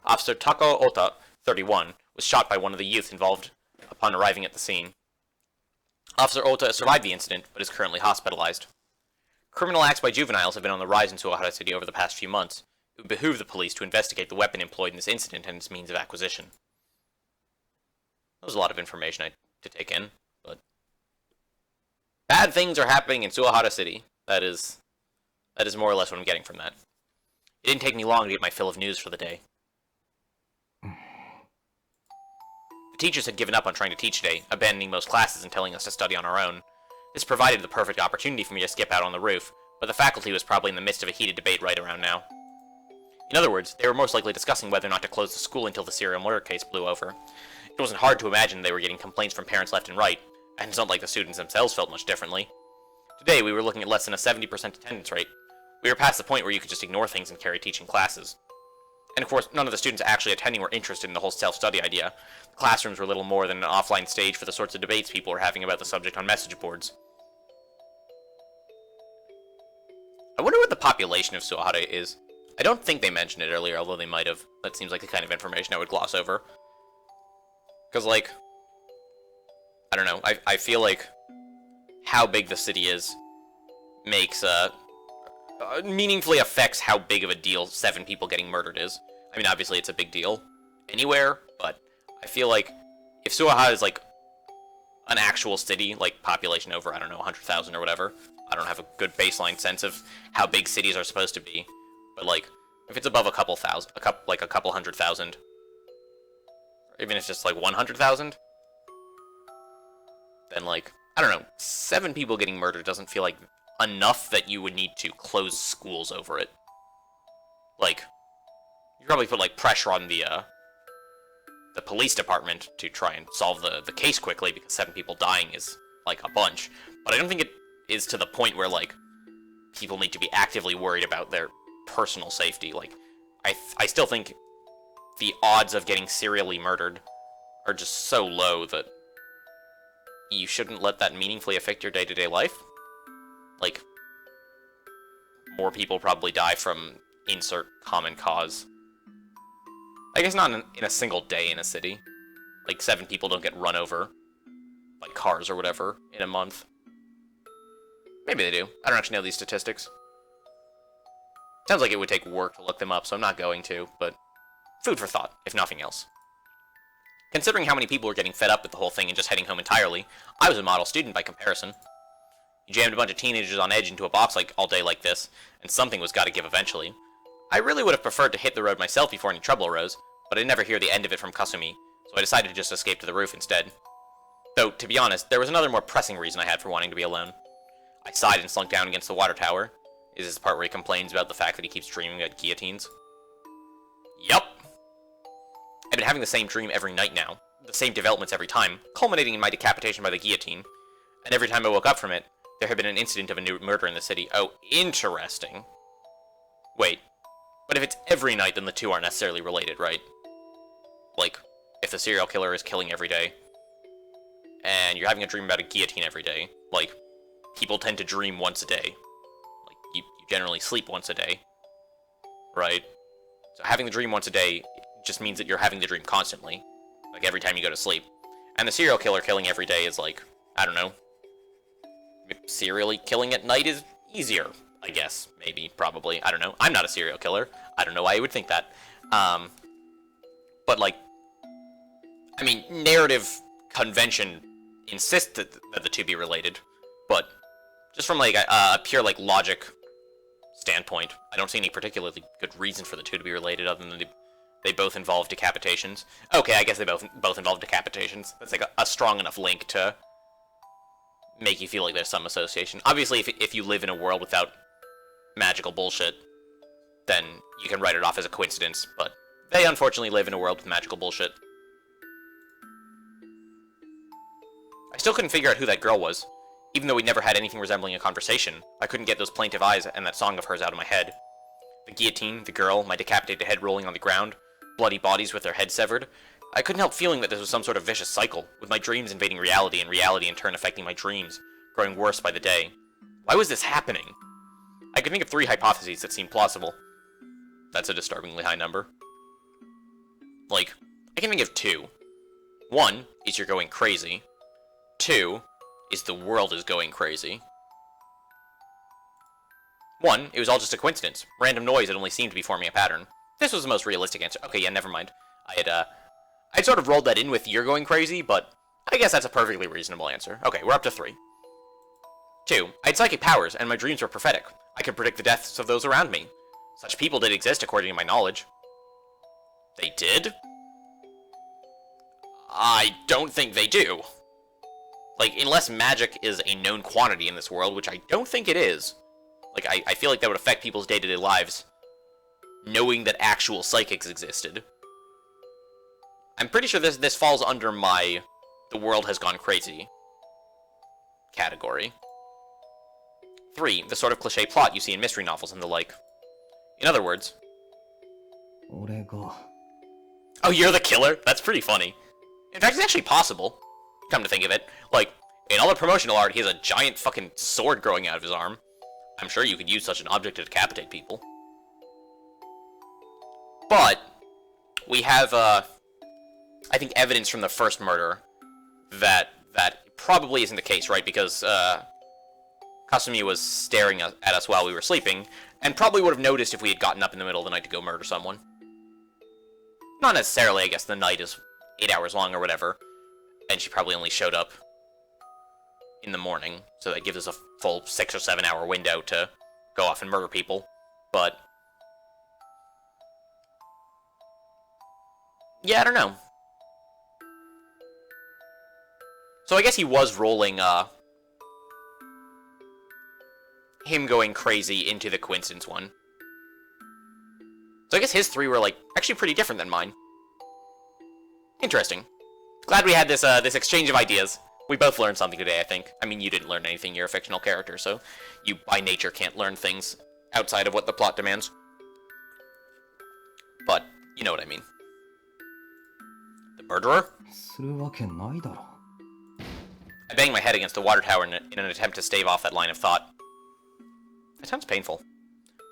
A: Officer Tako Ota, 31, was shot by one of the youth involved upon arriving at the scene. Officer Ota survived the incident, but is currently hospitalized. Criminal acts by juveniles have been on the rise in Suahara City over the past few months. It would behoove the police to investigate the weapon employed in this incident and its means of acquisition. That was a lot of information to take in, but... Bad things are happening in Suahara City. That is more or less what I'm getting from that. It didn't take me long to get my fill of news for the day. The teachers had given up on trying to teach today, abandoning most classes and telling us to study on our own. This provided the perfect opportunity for me to skip out on the roof, but the faculty was probably in the midst of a heated debate right around now. In other words, they were most likely discussing whether or not to close the school until the serial murder case blew over. It wasn't hard to imagine they were getting complaints from parents left and right, and it's not like the students themselves felt much differently. Today, we were looking at less than a 70% attendance rate. We were past the point where you could just ignore things and carry teaching classes. And of course, none of the students actually attending were interested in the whole self-study idea. The classrooms were little more than an offline stage for the sorts of debates people were having about the subject on message boards. I wonder what the population of Suahara is. I don't think they mentioned it earlier, although they might have. That seems like the kind of information I would gloss over. Because, like, I don't know, I feel like how big the city is makes, meaningfully affects how big of a deal 7 people getting murdered is. I mean, obviously it's a big deal anywhere, but I feel like if Suahara is, like, an actual city, like, population over, I don't know, 100,000 or whatever, I don't have a good baseline sense of how big cities are supposed to be, but, like, if it's above a couple 100,000, even if it's just, like, 100,000, then, like, I don't know, 7 people getting murdered doesn't feel like enough that you would need to close schools over it. Like, you probably put, like, pressure on the police department to try and solve the case quickly, because 7 people dying is, like, a bunch. But I don't think it is to the point where, like, people need to be actively worried about their personal safety. Like, I still think the odds of getting serially murdered are just so low that you shouldn't let that meaningfully affect your day-to-day life. Like, more people probably die from insert common cause. I guess not in a single day in a city. Like, 7 people don't get run over by cars or whatever in a month. Maybe they do. I don't actually know these statistics. Sounds like it would take work to look them up, so I'm not going to, but food for thought, if nothing else. Considering how many people were getting fed up with the whole thing and just heading home entirely, I was a model student by comparison. You jammed a bunch of teenagers on edge into a box like all day like this, and something was gotta give eventually. I really would have preferred to hit the road myself before any trouble arose, but I'd never hear the end of it from Kasumi, so I decided to just escape to the roof instead. Though, to be honest, there was another more pressing reason I had for wanting to be alone. I sighed and slunk down against the water tower. Is this the part where he complains about the fact that he keeps dreaming about guillotines? Yup! I've been having the same dream every night now, the same developments every time, culminating in my decapitation by the guillotine. And every time I woke up from it, there had been an incident of a new murder in the city. Oh, interesting. Wait, but if it's every night, then the two aren't necessarily related, right? Like, if the serial killer is killing every day, and you're having a dream about a guillotine every day, like, people tend to dream once a day. Like, you generally sleep once a day, right? So having the dream once a day just means that you're having the dream constantly, like every time you go to sleep. And the serial killer killing every day is like, I don't know, serially killing at night is easier, I guess, maybe, probably, I don't know. I'm not a serial killer. I don't know why you would think that. But, like, I mean, narrative convention insists that the two be related, but just from, like, a pure, like, logic standpoint, I don't see any particularly good reason for the two to be related other than they both involve decapitations. Okay, I guess they both involve decapitations. That's, like, a strong enough link to make you feel like there's some association. Obviously, if you live in a world without magical bullshit, then you can write it off as a coincidence, but they unfortunately live in a world with magical bullshit. I still couldn't figure out who that girl was. Even though we never had anything resembling a conversation, I couldn't get those plaintive eyes and that song of hers out of my head. The guillotine, the girl, my decapitated head rolling on the ground, bloody bodies with their heads severed. I couldn't help feeling that this was some sort of vicious cycle, with my dreams invading reality and reality in turn affecting my dreams, growing worse by the day. Why was this happening? I could think of 3 hypotheses that seemed plausible. That's a disturbingly high number. Like, I can think of 2. 1 is you're going crazy. 2 is the world is going crazy. 1, it was all just a coincidence. Random noise that only seemed to be forming a pattern. This was the most realistic answer. Okay, yeah, never mind. I'd sort of rolled that in with you're going crazy, but I guess that's a perfectly reasonable answer. Okay, we're up to 3. 2, I had psychic powers, and my dreams were prophetic. I could predict the deaths of those around me. Such people did exist according to my knowledge. They did? I don't think they do. Like, unless magic is a known quantity in this world, which I don't think it is. Like, I feel like that would affect people's day-to-day lives, knowing that actual psychics existed. I'm pretty sure this falls under my the world has gone crazy category. 3, the sort of cliché plot you see in mystery novels and the like. In other words... Oh, you're the killer? That's pretty funny. In fact, it's actually possible, come to think of it. Like, in all the promotional art, he has a giant fucking sword growing out of his arm. I'm sure you could use such an object to decapitate people. But, we have, I think, evidence from the first murder that probably isn't the case, right? Because, Kasumi was staring at us while we were sleeping, and probably would have noticed if we had gotten up in the middle of the night to go murder someone. Not necessarily, I guess the night is 8 hours long or whatever, and she probably only showed up in the morning, so that gives us a full 6 or 7 hour window to go off and murder people, but... yeah, I don't know. So I guess he was rolling, him going crazy into the coincidence one. So I guess his 3 were, like, actually pretty different than mine. Interesting. Glad we had this, this exchange of ideas. We both learned something today, I think. I mean, you didn't learn anything, you're a fictional character, so you, by nature, can't learn things outside of what the plot demands. But, you know what I mean. The murderer? I banged my head against the water tower in an attempt to stave off that line of thought. That sounds painful.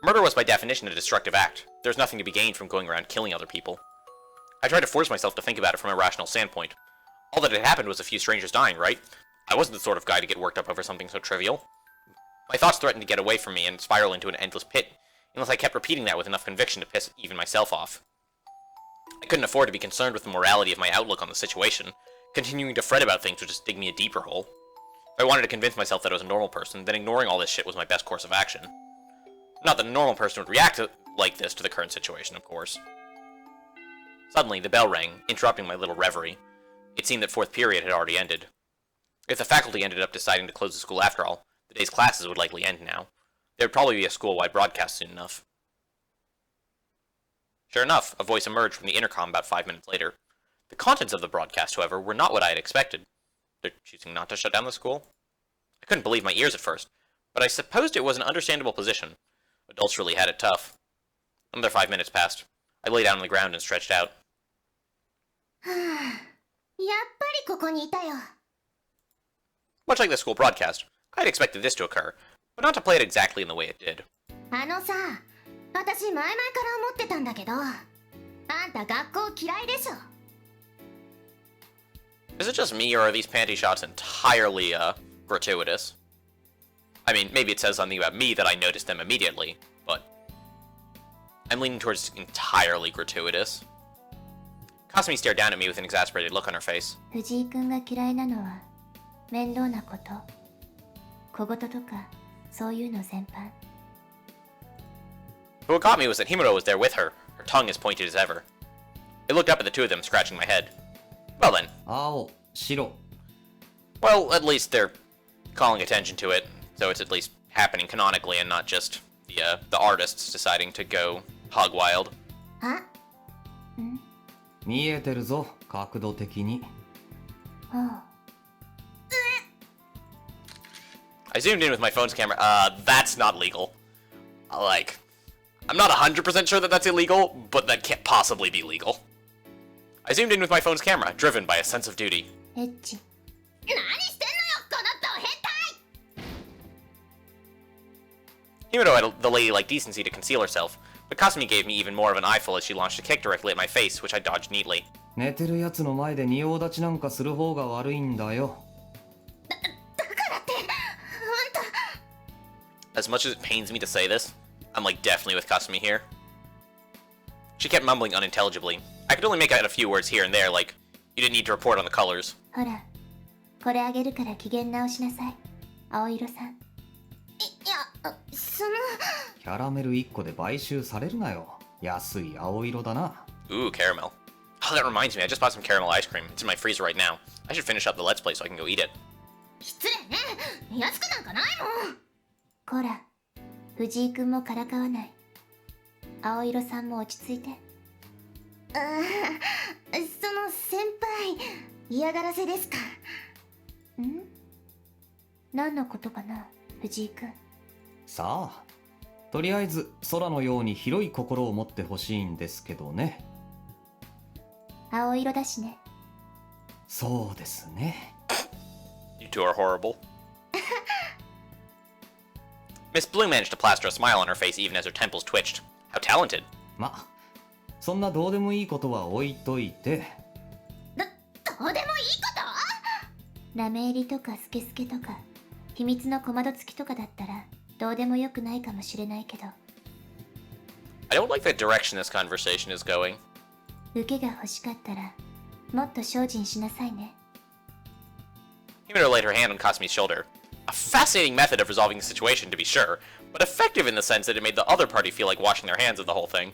A: Murder was by definition a destructive act. There's nothing to be gained from going around killing other people. I tried to force myself to think about it from a rational standpoint. All that had happened was a few strangers dying, right? I wasn't the sort of guy to get worked up over something so trivial. My thoughts threatened to get away from me and spiral into an endless pit, unless I kept repeating that with enough conviction to piss even myself off. I couldn't afford to be concerned with the morality of my outlook on the situation. Continuing to fret about things would just dig me a deeper hole. If I wanted to convince myself that I was a normal person, then ignoring all this shit was my best course of action. Not that a normal person would react like this to the current situation, of course. Suddenly, the bell rang, interrupting my little reverie. It seemed that 4th period had already ended. If the faculty ended up deciding to close the school after all, the day's classes would likely end now. There would probably be a school-wide broadcast soon enough. Sure enough, a voice emerged from the intercom about 5 minutes later. The contents of the broadcast, however, were not what I had expected. They're choosing not to shut down the school? I couldn't believe my ears at first, but I supposed it was an understandable position. Adults really had it tough. Another 5 minutes passed. I lay down on the ground and stretched out.
B: やっぱりここにいたよ。
A: Much like the school broadcast, I had expected this to occur, but not to play it exactly in the way it did.
B: あのさ、私前々から思ってたんだけど、あんた学校嫌いでしょ。
A: Is it just me, or are these panty shots entirely, gratuitous? I mean, maybe it says something about me that I noticed them immediately, but I'm leaning towards entirely gratuitous. Kasumi stared down at me with an exasperated look on her face.
B: 藤井君が嫌いなのは面倒なこと、小言とかそういうの全般。
A: But what got me was that Himuro was there with her, her tongue as pointed as ever. I looked up at the two of them, scratching my head. Well then.
C: 青、白。
A: Well, at least they're calling attention to it, so it's at least happening canonically and not just the artists deciding to go hog wild.
B: あ？
C: 見えてるぞ、角度的に。
A: I zoomed in with my phone's camera. That's not legal. Like, I'm not 100% sure that that's illegal, but that can't possibly be legal. I zoomed in with my phone's camera, driven by a sense of duty.
B: エッチ。何してんのよ、このド変態！
A: Himuro had the ladylike decency to conceal herself, but Kasumi gave me even more of an eyeful as she launched a kick directly at my face, which I dodged neatly.
C: 寝てるやつの前で仁王立ちなんかする方が悪いんだよ。
B: だからって、あんた。
A: as much as it pains me to say this, I'm like definitely with Kasumi here. She kept mumbling unintelligibly. I could only make out a few words here and there, like, you didn't need to report on the colors.
B: ほら、これあげるから機嫌直しなさい。青色さん。その。
C: キャラメル1個で買収されるなよ。安い青色だな。
A: Ooh, caramel. Oh, that reminds me, I just bought some caramel ice cream. It's in my freezer right now. I should finish up the Let's Play so I can go eat it.
B: 失礼ね。安くなんかないもん。こら、藤井くんもからかわない。青色さんも落ち着いて。その先輩、嫌がらせですか？ん？何のことかな、藤井くん。
C: さあ、とりあえず空のように広い心を持ってほしいんですけどね。
B: 青色だしね。
C: そうですね。
A: You two are horrible. Miss Blue managed to plaster a smile on her face even as her temples twitched. How talented.
C: ま、そんなどうでもいいことは置いといて。
B: どうでもいいこと？ラメ入りとかスケスケとか、秘密の小窓付きとかだったら、どうでもよくないかもしれないけど。
A: I don't like the direction this conversation is going.
B: 受けが欲しかったら、もっと精進しなさいね。
A: Himuro laid her hand on Kasumi's shoulder. A fascinating method of resolving the situation, to be sure, but effective in the sense that it made the other party feel like washing their hands of the whole thing.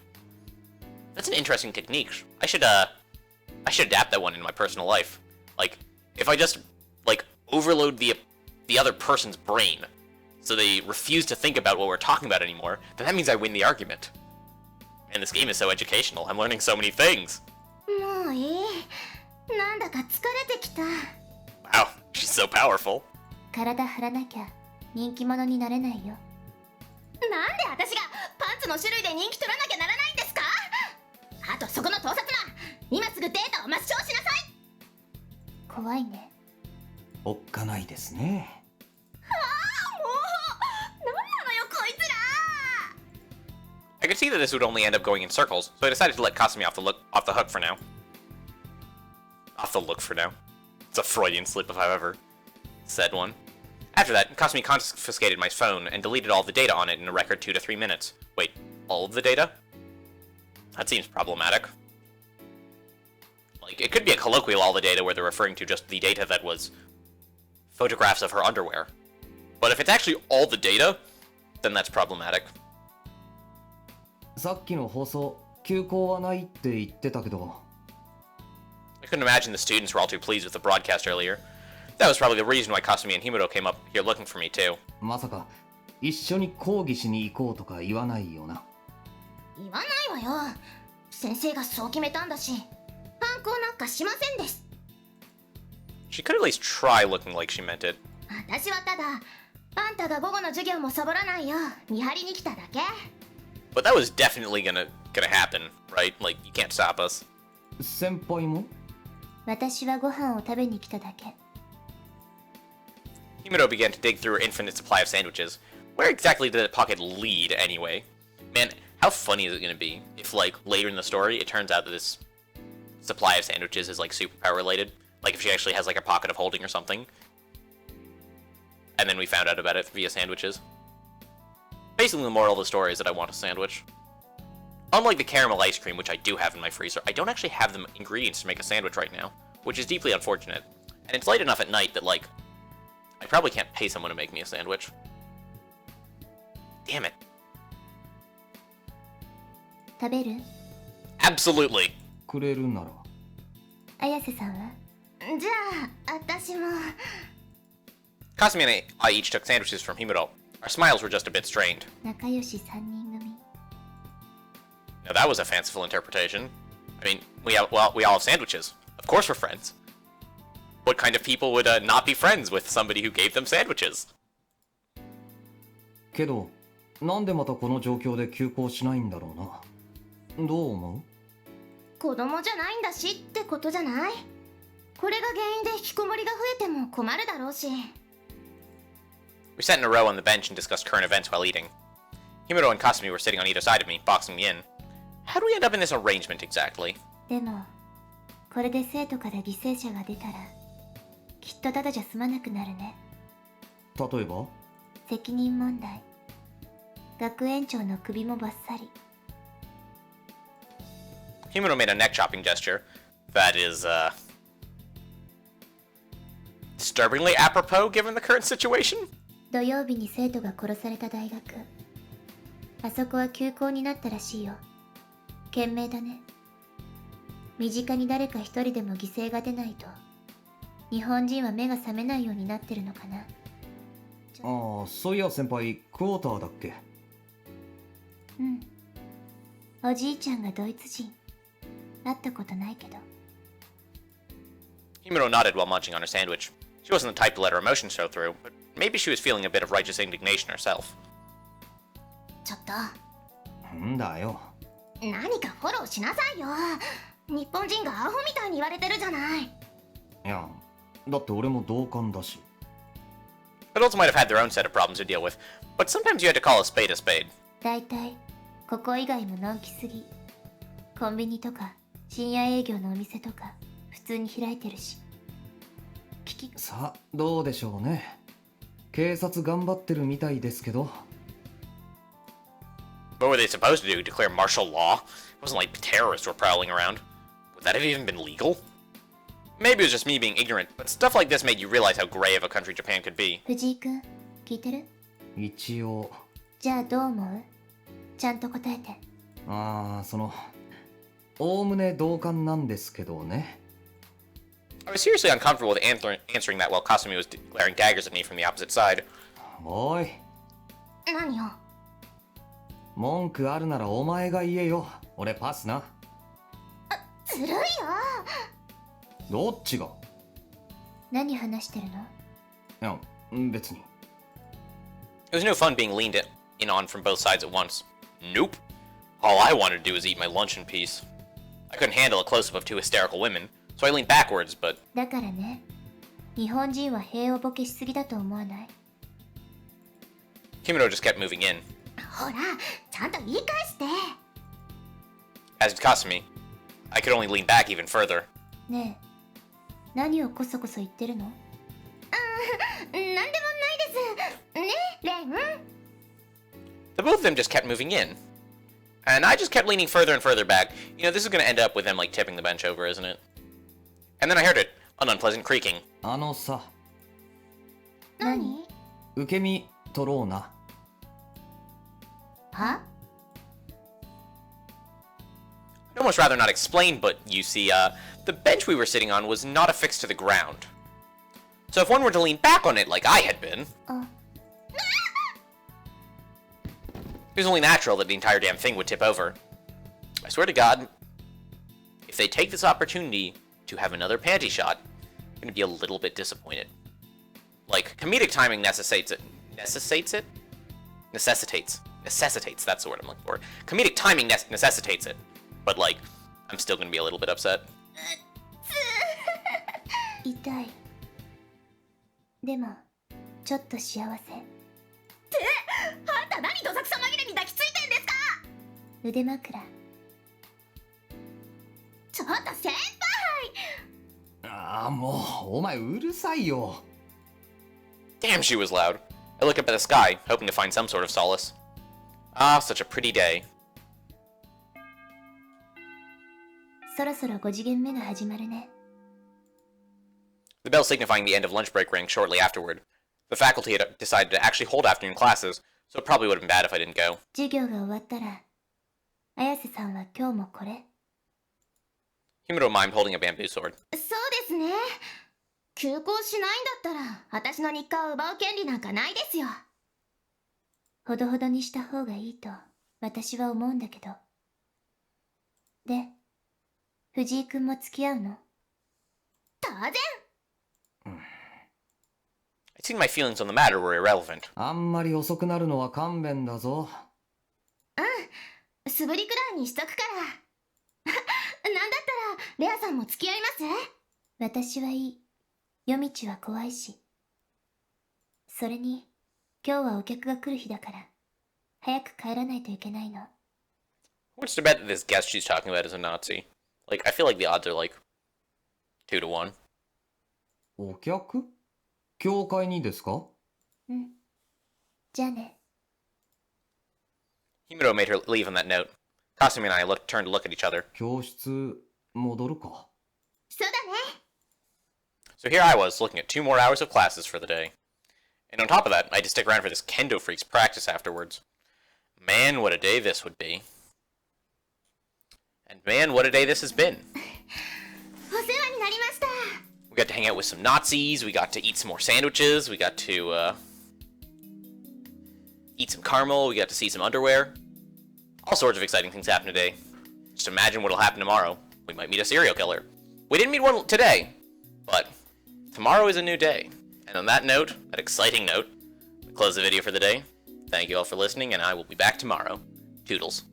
A: That's an interesting technique. I should adapt that one in my personal life. Like, if I just, like, overload the other person's brain, so they refuse to think about what we're talking about anymore, then that means I win the argument. And this game is so educational. I'm learning so many things.
B: もういい。なんだか疲れてきた。
A: Wow, she's so powerful.
B: 体張らなきゃ人気者になれないよ。なんで私がパンツの種類で人気取らなきゃならないんですか？あとそこの盗撮魔、今すぐデータを抹消しなさい。怖いね。
C: おっかないですね。
A: I could see that this would only end up going in circles, so I decided to let Kasumi off the hook for now. Off the look for now. It's a Freudian slip if I've ever said one. After that, Kasumi confiscated my phone and deleted all the data on it in a record 2 to 3 minutes. Wait, all of the data? That seems problematic. Like, it could be a colloquial all the data where they're referring to just the data that was photographs of her underwear. But if it's actually all the data, then that's problematic.
C: さっきの放送、休校はないって言ってたけど。
A: I couldn't imagine the students were all too pleased with the broadcast earlier. That was probably the reason why Kasumi and Himuro came up here looking for me too.
C: まさか、一緒に講義しに行こうとか言わないよな。
B: 言わないわよ。先生がそう決めたんだし、反抗なんかしませんです。
A: She could at least try looking like she meant it.
B: 私はただ、あんたが午後の授業もサボらないよう見張りに来ただけ。
A: But that was definitely gonna happen, right? Like, you can't stop us.
C: 先輩も？
B: 私はご飯を食べに来ただけ。
A: Himuro began to dig through her infinite supply of sandwiches. Where exactly did that pocket lead, anyway? Man, how funny is it gonna be if, like, later in the story, it turns out that this supply of sandwiches is, like, superpower related? Like, if she actually has, like, a pocket of holding or something? And then we found out about it via sandwiches. Basically, the moral of the story is that I want a sandwich. Unlike the caramel ice cream, which I do have in my freezer, I don't actually have the ingredients to make a sandwich right now, which is deeply unfortunate. And it's late enough at night that, like, I probably can't pay someone to make me a sandwich. Damn it.
B: 食べる？
A: Absolutely.
C: くれるなら。
B: 綾瀬さんは？じゃあ、私も。
A: Kasumi and I each took sandwiches from Himuro. Our smiles were just a bit strained.
B: 仲良し3人組。
A: Now that was a fanciful interpretation. I mean, we all have sandwiches. Of course we're friends. What kind of people would not be friends with somebody who gave them sandwiches?
C: けど、なんでまたこの状況で休校しないんだろうな。どう思う？
B: 子供じゃないんだしってことじゃない？これが原因で引きこもりが増えても困るだろうし。
A: We sat in a row on the bench and discussed current events while eating. Himuro and Kasumi were sitting on either side of me, boxing me in. How do we end up in this arrangement exactly?
B: でも、これで生徒から犠牲者が出たら、きっとただじゃ済まなくなるね。
C: 例えば？
B: 責任問題。学園長の首もバッサリ。
A: Himuro made a neck chopping gesture. That is, disturbingly apropos given the current situation.
B: 土曜日に生徒が殺された大学。あそこは休校になったらしいよ。懸命だね。身近に誰か一人でも犠牲が出ないと、日本人は目が覚めないようになってるのかな。
C: ああ、そういや先輩、クォーターだっけ？
B: うん。おじいちゃんがドイツ人。会ったことないけど。
A: Himuro nodded while munching on her sandwich. She wasn't the type to let her emotions show through, but maybe she was feeling a bit of righteous indignation herself.
B: ちょっと。
C: んだよ。
B: 何かフォローしなさいよ。日本人がアホみたいに言われてるじゃない。
C: いや、だって俺も同感だし。
A: Adults might have had their own set of problems to deal with, but sometimes you had to call a spade a spade.
B: だいたいここ以外ものんきすぎ。コンビニとか深夜営業のお店とか普通に開いてるし。
C: さあ、どうでしょうね。警察頑張ってるみたいですけど。
A: What were they supposed to do? Declare martial law? It wasn't like terrorists were prowling around. Would that have even been legal? Maybe it was just me being ignorant, but stuff like this made you realize how gray of a country Japan could be.
B: 藤井くん、聞いてる？
C: 一応。
B: じゃあどう思う？ちゃんと答えて。
C: ああ、おおむね同感なんですけどね。
A: I was seriously uncomfortable with answering that while Kasumi was glaring daggers at me from the opposite side.
C: おい。
B: 何よ。
C: 文句あるならお前が言えよ。俺パスな。
B: ずるいよ。
C: どっちが？
B: 何話してるの？
C: いや、別に。
A: It was no fun being leaned in on from both sides at once. Nope. All I wanted to do was eat my lunch in peace. I couldn't handle a close-up of two hysterical women, so I leaned backwards, but...
B: だからね、日本人は平和ボケしすぎだと思わない？
A: Kimino just kept moving in.
B: ほら、ちゃんと言い返して。
A: As did Kasumi. I could only lean back even further.
B: ねえ、何をこそこそ言ってるの？なんでもないです。ね、レン。
A: The both of them just kept moving in. And I just kept leaning further and further back. You know, this is gonna end up with them, like, tipping the bench over, isn't it? And then I heard it. An unpleasant creaking.
C: さ。
B: 何？
C: 受け身取ろうな。
B: は？
A: I'd almost rather not explain, but you see, the bench we were sitting on was not affixed to the ground. So if one were to lean back on it like I had been, it was only natural that the entire damn thing would tip over. I swear to God, if they take this opportunity to have another panty shot, I'm gonna be a little bit disappointed. Like, comedic timing necessitates it. Necessitates, that's the word I'm looking for. Comedic timing necessitates it. But, like, I'm still gonna be a little bit upset.
B: 痛い。でも、ちょっと幸せ。って、あんた何どさくさ紛れに抱きついてんですか？腕枕。ちょっと先輩！
C: ああ、もう、お前うるさいよ。
A: Damn, she was loud. I looked up at the sky, hoping to find some sort of solace. Ah, such a pretty day.
B: そろそろ5次元目が始まるね。
A: The bell signifying the end of lunch break rang shortly afterward. The faculty had decided to actually hold afternoon classes, so it probably would have been bad if I didn't go.
B: 授業が終わったら、綾瀬さんは今日もこれ。
A: Himuro mimed holding a bamboo sword.
B: そうですね。休校しないんだったら、私の日課を奪う権利なんかないですよ。ほどほどにした方がいいと、私は思うんだけど。で、藤井くんも付き合うの？当然。
A: It seemed my feelings on the matter were irrelevant.
C: あんまり遅くなるのは勘弁だぞ。
B: うん、素振りくらいにしとくから。なんだったら、レアさんも付き合います？私はいい。夜道は怖いし。それに、今日はお客が来る日だから、早く帰らないといけないの。
A: What's to bet that this guest she's talking about is a Nazi? Like, I feel like the odds are like 2 to 1.
C: お客？教会にですか？
B: うん。じゃあね。
A: Himuro made her leave on that note. Kasumi and I turned to look at each other.
C: 教室戻るか。
B: そうだね。
A: So here I was, looking at 2 more hours of classes for the day. And on top of that, I had to stick around for this kendo freak's practice afterwards. Man, what a day this would be. And man, what a day this has been.
B: お世話になりました。
A: We got to hang out with some Nazis, we got to eat some more sandwiches, we got to, eat some caramel, we got to see some underwear. All sorts of exciting things happened today. Just imagine what'll happen tomorrow. We might meet a serial killer. We didn't meet one today, but tomorrow is a new day. And on that note, that exciting note, we close the video for the day. Thank you all for listening, and I will be back tomorrow. Toodles.